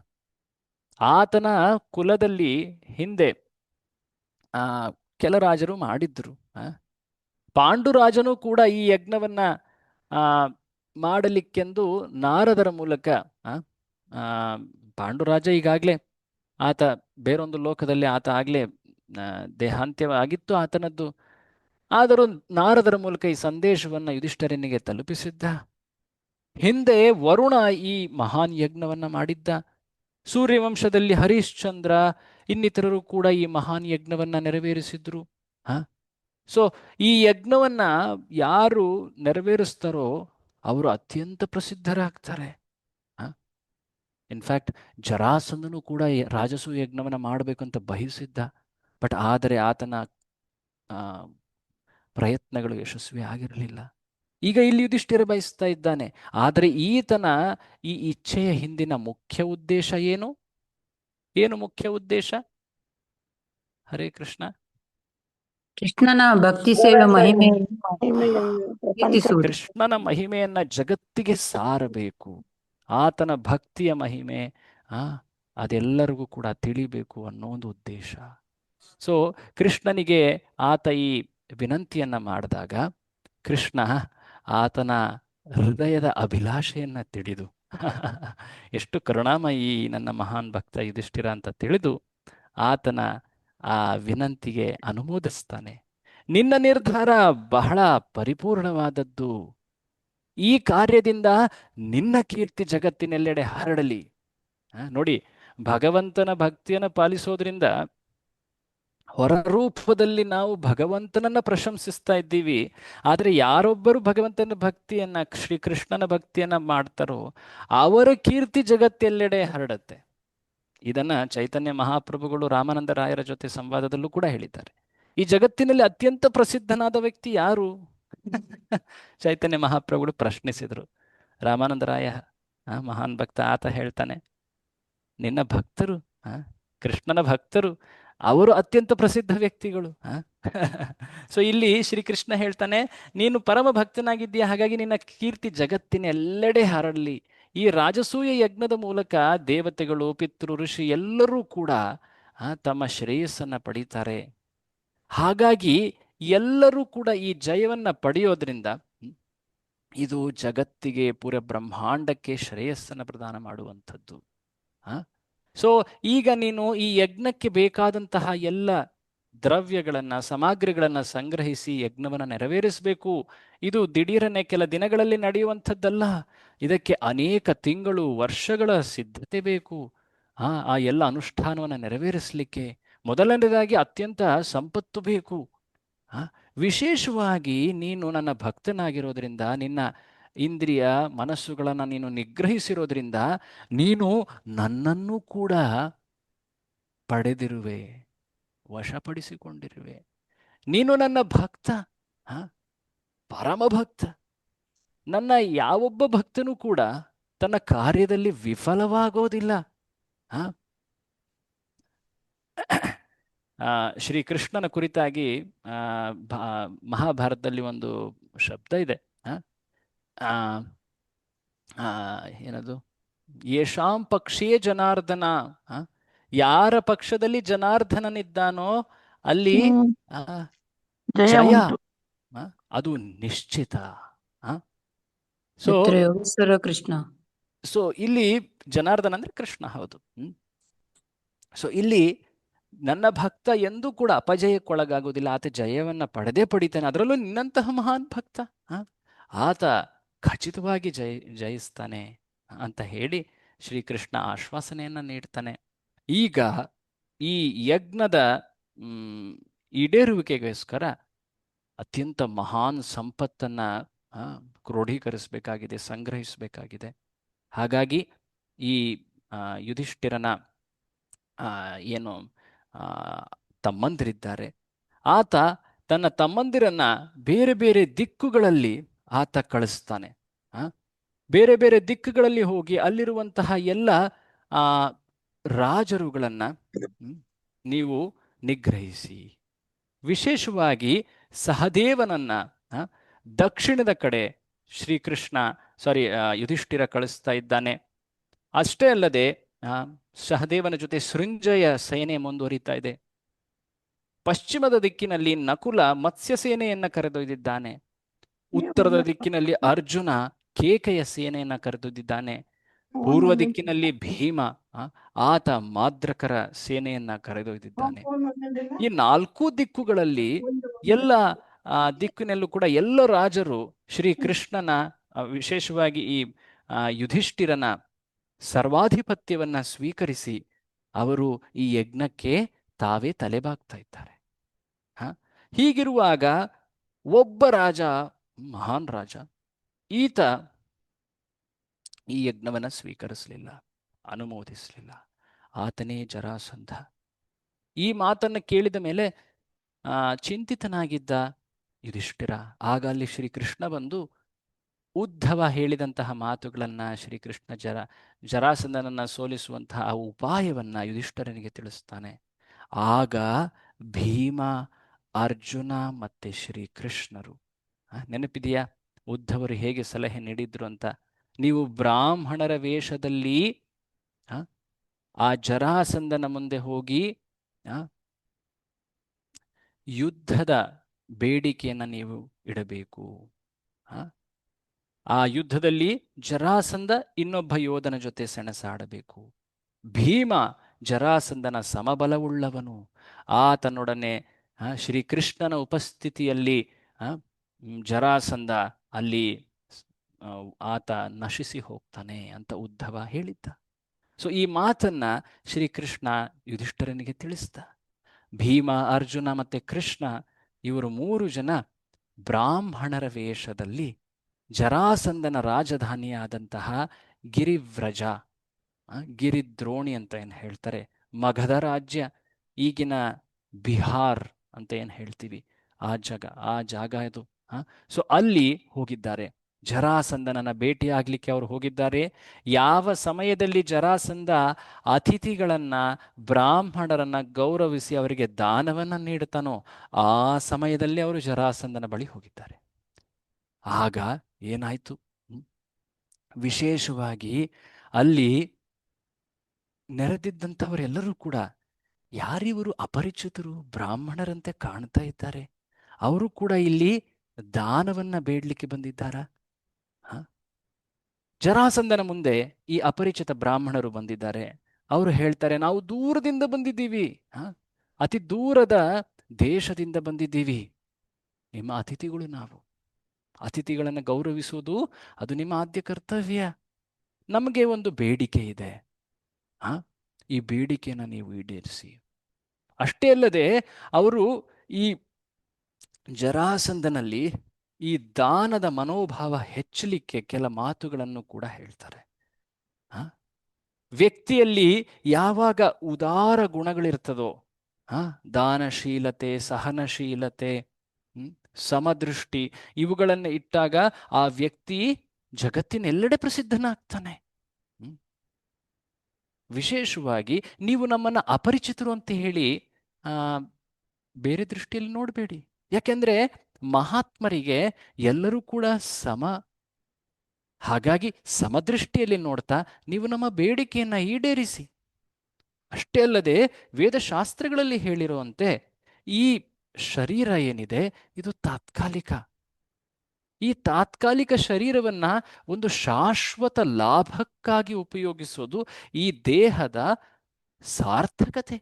ಆತನ ಕುಲದಲ್ಲಿ ಹಿಂದೆ ಕೆಲ ರಾಜರು ಮಾಡಿದ್ರು. ಪಾಂಡುರಾಜನು ಕೂಡ ಈ ಯಜ್ಞವನ್ನ ಮಾಡಲಿಕ್ಕೆಂದು ನಾರದರ ಮೂಲಕ, ಪಾಂಡುರಾಜ ಈಗಾಗಲೇ ಆತ ಬೇರೊಂದು ಲೋಕದಲ್ಲಿ ಆತ ಆಗಲೇ ದೇಹಾಂತ್ಯವಾಗಿತ್ತು ಆತನದ್ದು. ಆದರೂ ನಾರದರ ಮೂಲಕ ಈ ಸಂದೇಶವನ್ನು ಯುಧಿಷ್ಠಿರನಿಗೆ ತಲುಪಿಸಿದ್ದ. ಹಿಂದೆ ವರುಣ ಈ ಮಹಾನ್ ಯಜ್ಞವನ್ನ ಮಾಡಿದ್ದ. ಸೂರ್ಯವಂಶದಲ್ಲಿ ಹರಿಶ್ಚಂದ್ರ ಇನ್ನಿತರರು ಕೂಡ ಈ ಮಹಾನ್ ಯಜ್ಞವನ್ನ ನೆರವೇರಿಸಿದ್ರು. ಸೊ ಈ ಯಜ್ಞವನ್ನ ಯಾರು ನೆರವೇರಿಸ್ತಾರೋ ಅವರು ಅತ್ಯಂತ ಪ್ರಸಿದ್ಧರಾಗ್ತಾರೆ. ಇನ್ಫ್ಯಾಕ್ಟ್ ಜರಾಸಂಧನು ಕೂಡ ರಾಜಸೂಯ ಯಜ್ಞವನ್ನ ಮಾಡಬೇಕಂತ ಬಯಸಿದ್ದ. ಬಟ್ ಆದರೆ ಆತನ ಪ್ರಯತ್ನಗಳು ಯಶಸ್ವಿ ಆಗಿರಲಿಲ್ಲ. ಈಗ ಇಲ್ಲಿ ಯುಧಿಷ್ಠಿರ ಬಯಸ್ತಾ ಇದ್ದಾನೆ. ಆದರೆ ಈತನ ಈ ಇಚ್ಛೆಯ ಹಿಂದಿನ ಮುಖ್ಯ ಉದ್ದೇಶ ಏನು? ಮುಖ್ಯ ಉದ್ದೇಶ? ಹರೇ ಕೃಷ್ಣ. ಕೃಷ್ಣನ ಭಕ್ತಿ ಸೇವೆ ಮಹಿಮೆ, ಕೃಷ್ಣನ ಮಹಿಮೆಯನ್ನ ಜಗತ್ತಿಗೆ ಸಾರಬೇಕು. ಆತನ ಭಕ್ತಿಯ ಮಹಿಮೆ ಅದೆಲ್ಲರಿಗೂ ಕೂಡ ತಿಳಿಬೇಕು ಅನ್ನೋ ಒಂದು ಉದ್ದೇಶ. ಸೊ ಕೃಷ್ಣನಿಗೆ ಆತ ಈ ವಿನಂತಿಯನ್ನ ಮಾಡಿದಾಗ ಕೃಷ್ಣ ಆತನ ಹೃದಯದ ಅಭಿಲಾಷೆಯನ್ನ ತಿಳಿದು ಎಷ್ಟು ಕರುಣಾಮಯಿ ನನ್ನ ಮಹಾನ್ ಭಕ್ತ ಯುಧಿಷ್ಠಿರ ಅಂತ ತಿಳಿದು ಆತನ ಆ ವಿನಂತಿಗೆ ಅನುಮೋದಿಸ್ತಾನೆ. ನಿನ್ನ ನಿರ್ಧಾರ ಬಹಳ ಪರಿಪೂರ್ಣವಾದದ್ದು. ಈ ಕಾರ್ಯದಿಂದ ನಿನ್ನ ಕೀರ್ತಿ ಜಗತ್ತಿನೆಲ್ಲೆಡೆ ಹರಡಲಿ. ನೋಡಿ, ಭಗವಂತನ ಭಕ್ತಿಯನ್ನು ಪಾಲಿಸೋದ್ರಿಂದ ಹೊರರೂಪದಲ್ಲಿ ನಾವು ಭಗವಂತನನ್ನ ಪ್ರಶಂಸಿಸ್ತಾ ಇದ್ದೀವಿ. ಆದರೆ ಯಾರೊಬ್ಬರು ಭಗವಂತನ ಭಕ್ತಿಯನ್ನ, ಶ್ರೀಕೃಷ್ಣನ ಭಕ್ತಿಯನ್ನ ಮಾಡ್ತಾರೋ ಅವರ ಕೀರ್ತಿ ಜಗತ್ತೆಲ್ಲೆಡೆ ಹರಡತ್ತೆ. ಇದನ್ನ ಚೈತನ್ಯ ಮಹಾಪ್ರಭುಗಳು ರಾಮಾನಂದ ರಾಯರ ಜೊತೆ ಸಂವಾದದಲ್ಲೂ ಕೂಡ ಹೇಳಿದ್ದಾರೆ. ಈ ಜಗತ್ತಿನಲ್ಲಿ ಅತ್ಯಂತ ಪ್ರಸಿದ್ಧನಾದ ವ್ಯಕ್ತಿ ಯಾರು? ಚೈತನ್ಯ ಮಹಾಪ್ರಭುಗಳು ಪ್ರಶ್ನಿಸಿದರು. ರಾಮಾನಂದರಾಯ ಮಹಾನ್ ಭಕ್ತ, ಆತ ಹೇಳ್ತಾನೆ, ನಿನ್ನ ಭಕ್ತರು, ಕೃಷ್ಣನ ಭಕ್ತರು, ಅವರು ಅತ್ಯಂತ ಪ್ರಸಿದ್ಧ ವ್ಯಕ್ತಿಗಳು. ಸೊ ಇಲ್ಲಿ ಶ್ರೀಕೃಷ್ಣ ಹೇಳ್ತಾನೆ, ನೀನು ಪರಮ ಭಕ್ತನಾಗಿದ್ದೀಯ, ಹಾಗಾಗಿ ನಿನ್ನ ಕೀರ್ತಿ ಜಗತ್ತಿನ ಎಲ್ಲೆಡೆ ಹರಡಲಿ. ಈ ರಾಜಸೂಯ ಯಜ್ಞದ ಮೂಲಕ ದೇವತೆಗಳು, ಪಿತೃ, ಋಷಿ ಎಲ್ಲರೂ ಕೂಡ ತಮ್ಮ ಶ್ರೇಯಸ್ಸನ್ನ ಪಡೀತಾರೆ. ಹಾಗಾಗಿ ಎಲ್ಲರೂ ಕೂಡ ಈ ಜಯವನ್ನ ಪಡೆಯೋದ್ರಿಂದ ಇದು ಜಗತ್ತಿಗೆ, ಪೂರ ಬ್ರಹ್ಮಾಂಡಕ್ಕೆ ಶ್ರೇಯಸ್ಸನ್ನು ಪ್ರದಾನ ಮಾಡುವಂಥದ್ದು. ಸೊ ಈಗ ನೀನು ಈ ಯಜ್ಞಕ್ಕೆ ಬೇಕಾದಂತಹ ಎಲ್ಲ ದ್ರವ್ಯಗಳನ್ನ, ಸಾಮಗ್ರಿಗಳನ್ನ ಸಂಗ್ರಹಿಸಿ ಯಜ್ಞವನ್ನು ನೆರವೇರಿಸಬೇಕು. ಇದು ದಿಢೀರನೆ ಕೆಲ ದಿನಗಳಲ್ಲಿ ನಡೆಯುವಂಥದ್ದಲ್ಲ. ಇದಕ್ಕೆ ಅನೇಕ ತಿಂಗಳು, ವರ್ಷಗಳ ಸಿದ್ಧತೆ ಬೇಕು. ಆ ಎಲ್ಲ ಅನುಷ್ಠಾನವನ್ನು ನೆರವೇರಿಸಲಿಕ್ಕೆ ಮೊದಲನೇದಾಗಿ ಅತ್ಯಂತ ಸಂಪತ್ತು ಬೇಕು. ವಿಶೇಷವಾಗಿ ನೀನು ನನ್ನ ಭಕ್ತನಾಗಿರೋದ್ರಿಂದ, ನಿನ್ನ ಇಂದ್ರಿಯ ಮನಸ್ಸುಗಳನ್ನು ನೀನು ನಿಗ್ರಹಿಸಿರೋದ್ರಿಂದ ನೀನು ನನ್ನನ್ನು ಕೂಡ ಪಡೆದಿರುವೆ, ವಶಪಡಿಸಿಕೊಂಡಿರುವೆ. ನೀನು ನನ್ನ ಭಕ್ತ, ಪರಮ ಭಕ್ತ. ನನ್ನ ಯಾವೊಬ್ಬ ಭಕ್ತನೂ ಕೂಡ ತನ್ನ ಕಾರ್ಯದಲ್ಲಿ ವಿಫಲವಾಗೋದಿಲ್ಲ. ಶ್ರೀಕೃಷ್ಣನ ಕುರಿತಾಗಿ ಮಹಾಭಾರತದಲ್ಲಿ ಒಂದು ಶಬ್ದ ಇದೆ. ಏನದು? ಯಶಾಂ ಪಕ್ಷೇ ಜನಾರ್ದನ. ಯಾರ ಪಕ್ಷದಲ್ಲಿ ಜನಾರ್ದನನಿದ್ದಾನೋ ಅಲ್ಲಿ ಜಯ, ಅದು ನಿಶ್ಚಿತ. ಕೃಷ್ಣ. ಸೊ ಇಲ್ಲಿ ಜನಾರ್ದನ ಅಂದ್ರೆ ಕೃಷ್ಣ, ಹೌದು. ಸೊ ಇಲ್ಲಿ ನನ್ನ ಭಕ್ತ ಎಂದೂ ಕೂಡ ಅಪಜಯಕ್ಕೊಳಗಾಗುವುದಿಲ್ಲ, ಆತ ಜಯವನ್ನ ಪಡೆದೇ ಪಡಿತಾನೆ. ಅದರಲ್ಲೂ ನಿನ್ನಂತಹ ಮಹಾನ್ ಭಕ್ತ ಆತ ಖಚಿತವಾಗಿ ಜಯಿಸ್ತಾನೆ ಅಂತ ಹೇಳಿ ಶ್ರೀಕೃಷ್ಣ ಆಶ್ವಾಸನೆಯನ್ನ ನೀಡ್ತಾನೆ. ಈಗ ಈ ಯಜ್ಞದ ಈಡೇರುವಿಕೆಗೋಸ್ಕರ ಅತ್ಯಂತ ಮಹಾನ್ ಸಂಪತ್ತನ್ನ ಕ್ರೋಢೀಕರಿಸಬೇಕಾಗಿದೆ, ಸಂಗ್ರಹಿಸಬೇಕಾಗಿದೆ. ಹಾಗಾಗಿ ಈ ಯುಧಿಷ್ಠಿರನ ಏನು ತಮ್ಮಂದಿರಿದ್ದಾರೆ, ಆತ ತನ್ನ ತಮ್ಮಂದಿರನ್ನ ಬೇರೆ ಬೇರೆ ದಿಕ್ಕುಗಳಲ್ಲಿ ಆತ ಕಳಿಸ್ತಾನೆ. ಬೇರೆ ಬೇರೆ ದಿಕ್ಕುಗಳಲ್ಲಿ ಹೋಗಿ ಅಲ್ಲಿರುವಂತಹ ಎಲ್ಲ ರಾಜರುಗಳನ್ನ ನೀವು ನಿಗ್ರಹಿಸಿ. ವಿಶೇಷವಾಗಿ ಸಹದೇವನನ್ನ ದಕ್ಷಿಣದ ಕಡೆ ಯುಧಿಷ್ಠಿರ ಕಳಿಸ್ತಾ ಇದ್ದಾನೆ. ಅಷ್ಟೇ ಅಲ್ಲದೆ ಸಹದೇವನ ಜೊತೆ ಸೃಂಜಯ ಸೇನೆ ಮುಂದುವರಿತಾ ಇದೆ. ಪಶ್ಚಿಮದ ದಿಕ್ಕಿನಲ್ಲಿ ನಕುಲ ಮತ್ಸ್ಯ ಸೇನೆಯನ್ನ ಕರೆದೊಯ್ದಿದ್ದಾನೆ. ಉತ್ತರದ ದಿಕ್ಕಿನಲ್ಲಿ ಅರ್ಜುನ ಕೇಕೆಯ ಸೇನೆಯನ್ನ ಕರೆದೊಯ್ದಿದ್ದಾನೆ. ಪೂರ್ವ ದಿಕ್ಕಿನಲ್ಲಿ ಭೀಮ, ಆತ ಮಾದ್ರಕರ ಸೇನೆಯನ್ನ ಕರೆದೊಯ್ದಿದ್ದಾನೆ. ಈ 4 ದಿಕ್ಕುಗಳಲ್ಲಿ ಎಲ್ಲ ದಿಕ್ಕಿನಲ್ಲೂ ಕೂಡ ಎಲ್ಲ ರಾಜರು ಶ್ರೀಕೃಷ್ಣನ, ವಿಶೇಷವಾಗಿ ಈ ಯುಧಿಷ್ಠಿರನ ಸರ್ವಾಧಿಪತ್ಯವನ್ನ ಸ್ವೀಕರಿಸಿ ಅವರು ಈ ಯಜ್ಞಕ್ಕೆ ತಾವೇ ತಲೆಬಾಗ್ತಾ ಇದ್ದಾರೆ. ಹೀಗಿರುವಾಗ ಒಬ್ಬ ರಾಜ, ಮಹಾನ್ ರಾಜ, ಈತ ಈ ಯಜ್ಞವನ್ನ ಸ್ವೀಕರಿಸಲಿಲ್ಲ, ಅನುಮೋದಿಸಲಿಲ್ಲ. ಆತನೇ ಜರಾಸಂಧ. ಈ ಮಾತನ್ನ ಕೇಳಿದ ಮೇಲೆ ಚಿಂತಿತನಾಗಿದ್ದ ಯುಧಿಷ್ಠಿರ. ಆಗ ಅಲ್ಲಿ ಶ್ರೀಕೃಷ್ಣ ಬಂದು ಉದ್ಧವ ಹೇಳಿದಂತಹ ಮಾತುಗಳನ್ನ, ಶ್ರೀಕೃಷ್ಣ ಜರಾಸಂಧನನ್ನ ಸೋಲಿಸುವಂತಹ ಆ ಉಪಾಯವನ್ನ ಯುಧಿಷ್ಠಿರನಿಗೆ ತಿಳಿಸ್ತಾನೆ. ಆಗ ಭೀಮ, ಅರ್ಜುನ ಮತ್ತೆ ಶ್ರೀಕೃಷ್ಣರು, ನೆನಪಿದೆಯಾ ಉದ್ಧವರು ಹೇಗೆ ಸಲಹೆ ನೀಡಿದ್ರು ಅಂತ? ನೀವು ಬ್ರಾಹ್ಮಣರ ವೇಷದಲ್ಲಿ ಆ ಜರಾಸಂಧನ ಮುಂದೆ ಹೋಗಿ ಯುದ್ಧದ ಬೇಡಿಕೆಯನ್ನು ನೀವು ಇಡಬೇಕು. ಆ ಯುದ್ಧದಲ್ಲಿ ಜರಾಸಂಧ ಇನ್ನೊಬ್ಬ ಯೋಧನ ಜೊತೆ ಸೆಣಸಾಡಬೇಕು. ಭೀಮ ಜರಾಸಂಧನ ಸಮಬಲವುಳ್ಳವನು. ಆತನೊಡನೆ ಶ್ರೀಕೃಷ್ಣನ ಉಪಸ್ಥಿತಿಯಲ್ಲಿ ಜರಾಸಂಧ ಅಲ್ಲಿ ಆ, ಆತ ನಶಿಸಿ ಹೋಗ್ತಾನೆ ಅಂತ ಉದ್ಧವ ಹೇಳಿದ್ದ. ಸೊ ಈ ಮಾತನ್ನ ಶ್ರೀಕೃಷ್ಣ ಯುಧಿಷ್ಠಿರನಿಗೆ ತಿಳಿಸ್ದ. ಭೀಮ, ಅರ್ಜುನ ಮತ್ತೆ ಕೃಷ್ಣ ಇವರು 3 ಜನ ಬ್ರಾಹ್ಮಣರ ವೇಷದಲ್ಲಿ ಜರಾಸಂಧನ ರಾಜಧಾನಿಯಾದಂತಹ ಗಿರಿವ್ರಜ, ಗಿರಿದ್ರೋಣಿ ಅಂತ ಏನು ಹೇಳ್ತಾರೆ, ಮಗಧ ರಾಜ್ಯ, ಈಗಿನ ಬಿಹಾರ್ ಅಂತ ಏನು ಹೇಳ್ತೀವಿ, ಆ ಜಾಗ ಇದು. ಸೊ ಅಲ್ಲಿ ಹೋಗಿದ್ದಾರೆ. ಜರಾಸಂಧನನ್ನ ಭೇಟಿಯಾಗಲಿಕ್ಕೆ ಅವರು ಹೋಗಿದ್ದಾರೆ. ಯಾವ ಸಮಯದಲ್ಲಿ ಜರಾಸಂಧ ಅತಿಥಿಗಳನ್ನ, ಬ್ರಾಹ್ಮಣರನ್ನ ಗೌರವಿಸಿ ಅವರಿಗೆ ದಾನವನ್ನ ನೀಡುತ್ತಾನೋ ಆ ಸಮಯದಲ್ಲಿ ಅವರು ಜರಾಸಂಧನ ಬಳಿ ಹೋಗಿದ್ದಾರೆ. ಆಗ ಏನಾಯ್ತು? ವಿಶೇಷವಾಗಿ ಅಲ್ಲಿ ನೆರೆದಿದ್ದಂಥವರೆಲ್ಲರೂ ಕೂಡ ಯಾರಿವರು ಅಪರಿಚಿತರು, ಬ್ರಾಹ್ಮಣರಂತೆ ಕಾಣ್ತಾ ಇದ್ದಾರೆ, ಅವರು ಕೂಡ ಇಲ್ಲಿ ದಾನವನ್ನ ಬೇಡಲಿಕ್ಕೆ ಬಂದಿದ್ದಾರಾ? ಜರಾಸಂಧನ ಮುಂದೆ ಈ ಅಪರಿಚಿತ ಬ್ರಾಹ್ಮಣರು ಬಂದಿದ್ದಾರೆ. ಅವರು ಹೇಳ್ತಾರೆ, ನಾವು ದೂರದಿಂದ ಬಂದಿದ್ದೀವಿ, ಅತಿ ದೂರದ ದೇಶದಿಂದ ಬಂದಿದ್ದೀವಿ, ನಿಮ್ಮ ಅತಿಥಿಗಳು ನಾವು. ಅತಿಥಿಗಳನ್ನು ಗೌರವಿಸುವುದು ಅದು ನಿಮ್ಮ ಆದ್ಯ ಕರ್ತವ್ಯ. ನಮಗೆ ಒಂದು ಬೇಡಿಕೆ ಇದೆ, ಈ ಬೇಡಿಕೆಯನ್ನು ನೀವು ಈಡೇರಿಸಿ. ಅಷ್ಟೇ ಅಲ್ಲದೆ ಅವರು ಈ ಜರಾಸಂಧನಲ್ಲಿ ಈ ದಾನದ ಮನೋಭಾವ ಹೆಚ್ಚಲಿಕ್ಕೆ ಕೆಲ ಮಾತುಗಳನ್ನು ಕೂಡ ಹೇಳ್ತಾರೆ. ವ್ಯಕ್ತಿಯಲ್ಲಿ ಯಾವಾಗ ಉದಾರ ಗುಣಗಳಿರ್ತದೋ, ದಾನಶೀಲತೆ, ಸಹನಶೀಲತೆ, ಸಮದೃಷ್ಟಿ, ಇವುಗಳನ್ನು ಇಟ್ಟಾಗ ಆ ವ್ಯಕ್ತಿ ಜಗತ್ತಿನೆಲ್ಲೆಡೆ ಪ್ರಸಿದ್ಧನಾಗ್ತಾನೆ. ವಿಶೇಷವಾಗಿ ನೀವು ನಮ್ಮನ್ನ ಅಪರಿಚಿತರು ಅಂತ ಹೇಳಿ ಬೇರೆ ದೃಷ್ಟಿಯಲ್ಲಿ ನೋಡಬೇಡಿ. ಯಾಕೆಂದ್ರೆ ಮಹಾತ್ಮರಿಗೆ ಎಲ್ಲರೂ ಕೂಡ ಸಮ. ಹಾಗಾಗಿ ಸಮದೃಷ್ಟಿಯಲ್ಲಿ ನೋಡ್ತಾ ನೀವು ನಮ್ಮ ಬೇಡಿಕೆಯನ್ನ ಈಡೇರಿಸಿ. ಅಷ್ಟೇ ಅಲ್ಲದೆ ವೇದಶಾಸ್ತ್ರಗಳಲ್ಲಿ ಹೇಳಿರುವಂತೆ ಈ ಶರೀರ ಏನಿದೆ ಇದು ತಾತ್ಕಾಲಿಕ. ಈ ತಾತ್ಕಾಲಿಕ ಶರೀರವನ್ನ ಒಂದು ಶಾಶ್ವತ ಲಾಭಕ್ಕಾಗಿ ಉಪಯೋಗಿಸೋದು ಈ ದೇಹದ ಸಾರ್ಥಕತೆ.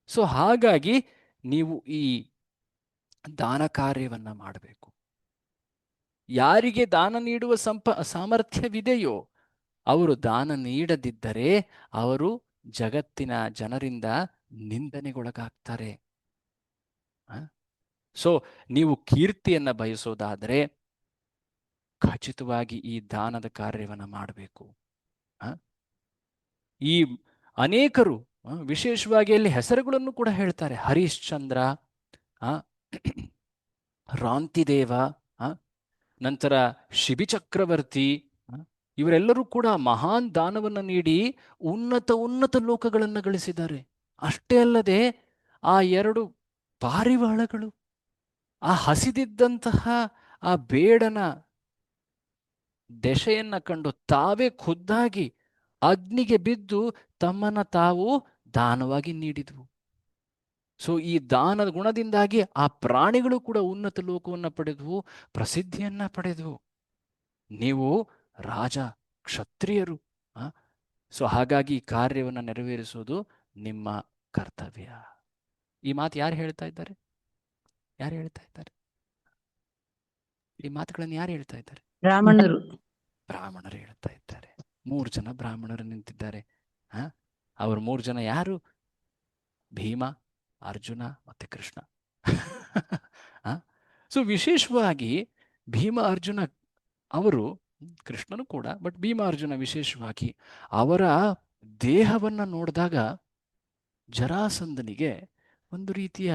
ಸೊ ಹಾಗಾಗಿ ನೀವು ಈ ದಾನ ಕಾರ್ಯವನ್ನ ಮಾಡಬೇಕು. ಯಾರಿಗೆ ದಾನ ನೀಡುವ ಸಾಮರ್ಥ್ಯವಿದೆಯೋ ಅವರು ದಾನ ನೀಡದಿದ್ದರೆ ಅವರು ಜಗತ್ತಿನ ಜನರಿಂದ ನಿಂದನೆಗೊಳಗಾಗ್ತಾರೆ. ಸೊ ನೀವು ಕೀರ್ತಿಯನ್ನ ಬಯಸೋದಾದರೆ ಖಚಿತವಾಗಿ ಈ ದಾನದ ಕಾರ್ಯವನ್ನು ಮಾಡಬೇಕು. ಈ ಅನೇಕರು ವಿಶೇಷವಾಗಿ ಅಲ್ಲಿ ಹೆಸರುಗಳನ್ನು ಕೂಡ ಹೇಳ್ತಾರೆ. ಹರಿಶ್ಚಂದ್ರ, ರಾಂತಿದೇವ, ನಂತರ ಶಿಬಿಚಕ್ರವರ್ತಿ, ಇವರೆಲ್ಲರೂ ಕೂಡ ಮಹಾನ್ ದಾನವನ್ನು ನೀಡಿ ಉನ್ನತ ಲೋಕಗಳನ್ನು ಗಳಿಸಿದ್ದಾರೆ. ಅಷ್ಟೇ ಅಲ್ಲದೆ ಆ 2 ಪಾರಿವಾಳಗಳು ಆ ಹಸಿದಿದ್ದಂತಹ ಆ ಬೇಡನ ದೆಶೆಯನ್ನ ಕಂಡು ತಾವೇ ಖುದ್ದಾಗಿ ಅಗ್ನಿಗೆ ಬಿದ್ದು ತಮ್ಮನ್ನ ತಾವು ದಾನವಾಗಿ ನೀಡಿದ್ವು. ಸೊ ಈ ದಾನದ ಗುಣದಿಂದಾಗಿ ಆ ಪ್ರಾಣಿಗಳು ಕೂಡ ಉನ್ನತ ಲೋಕವನ್ನು ಪಡೆದ್ವು, ಪ್ರಸಿದ್ಧಿಯನ್ನ ಪಡೆದ್ವು. ನೀವು ರಾಜ, ಕ್ಷತ್ರಿಯರು. ಸೊ ಹಾಗಾಗಿ ಈ ಕಾರ್ಯವನ್ನು ನೆರವೇರಿಸುವುದು ನಿಮ್ಮ ಕರ್ತವ್ಯ. ಈ ಮಾತು ಯಾರು ಹೇಳ್ತಾ ಇದ್ದಾರೆ? ಯಾರು ಹೇಳ್ತಾ ಇದ್ದಾರೆ ಈ ಮಾತುಗಳನ್ನು? ಯಾರು ಹೇಳ್ತಾ ಇದ್ದಾರೆ? ಬ್ರಾಹ್ಮಣರು ಹೇಳ್ತಾ ಇದ್ದಾರೆ. 3 ಜನ ಬ್ರಾಹ್ಮಣರು ನಿಂತಿದ್ದಾರೆ. ಅವರು 3 ಜನ ಯಾರು? ಭೀಮ, ಅರ್ಜುನ ಮತ್ತೆ ಕೃಷ್ಣ. ಸೊ ವಿಶೇಷವಾಗಿ ಭೀಮ, ಅರ್ಜುನ ಅವರು, ಕೃಷ್ಣನು ಕೂಡ, ಬಟ್ ಭೀಮ, ಅರ್ಜುನ ವಿಶೇಷವಾಗಿ ಅವರ ದೇಹವನ್ನ ನೋಡಿದಾಗ ಜರಾಸಂಧನಿಗೆ ಒಂದು ರೀತಿಯ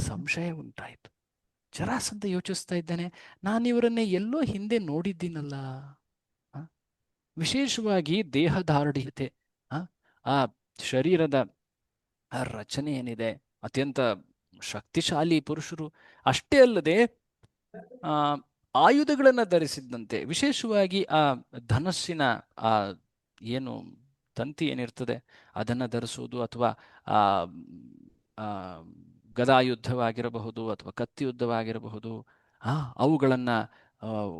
ಸಂಶಯ ಉಂಟಾಯಿತು. ಜರಾಸಂಧ ಯೋಚಿಸ್ತಾ ಇದ್ದಾನೆ, ನಾನು ಇವರನ್ನೇ ಎಲ್ಲೋ ಹಿಂದೆ ನೋಡಿದ್ದೀನಲ್ಲ. ವಿಶೇಷವಾಗಿ ದೇಹದಾರ್ಢ್ಯತೆ, ಆ ಶರೀರದ ರಚನೆ ಏನಿದೆ, ಅತ್ಯಂತ ಶಕ್ತಿಶಾಲಿ ಪುರುಷರು. ಅಷ್ಟೇ ಅಲ್ಲದೆ ಆಯುಧಗಳನ್ನು ಧರಿಸಿದ್ದಂತೆ, ವಿಶೇಷವಾಗಿ ಆ ಧನಸ್ಸಿನ ಆ ಏನು ತಂತಿ ಏನಿರ್ತದೆ ಅದನ್ನು ಧರಿಸುವುದು, ಅಥವಾ ಗದಾಯುದ್ಧವಾಗಿರಬಹುದು ಅಥವಾ ಕತ್ತಿ ಯುದ್ಧವಾಗಿರಬಹುದು, ಅವುಗಳನ್ನು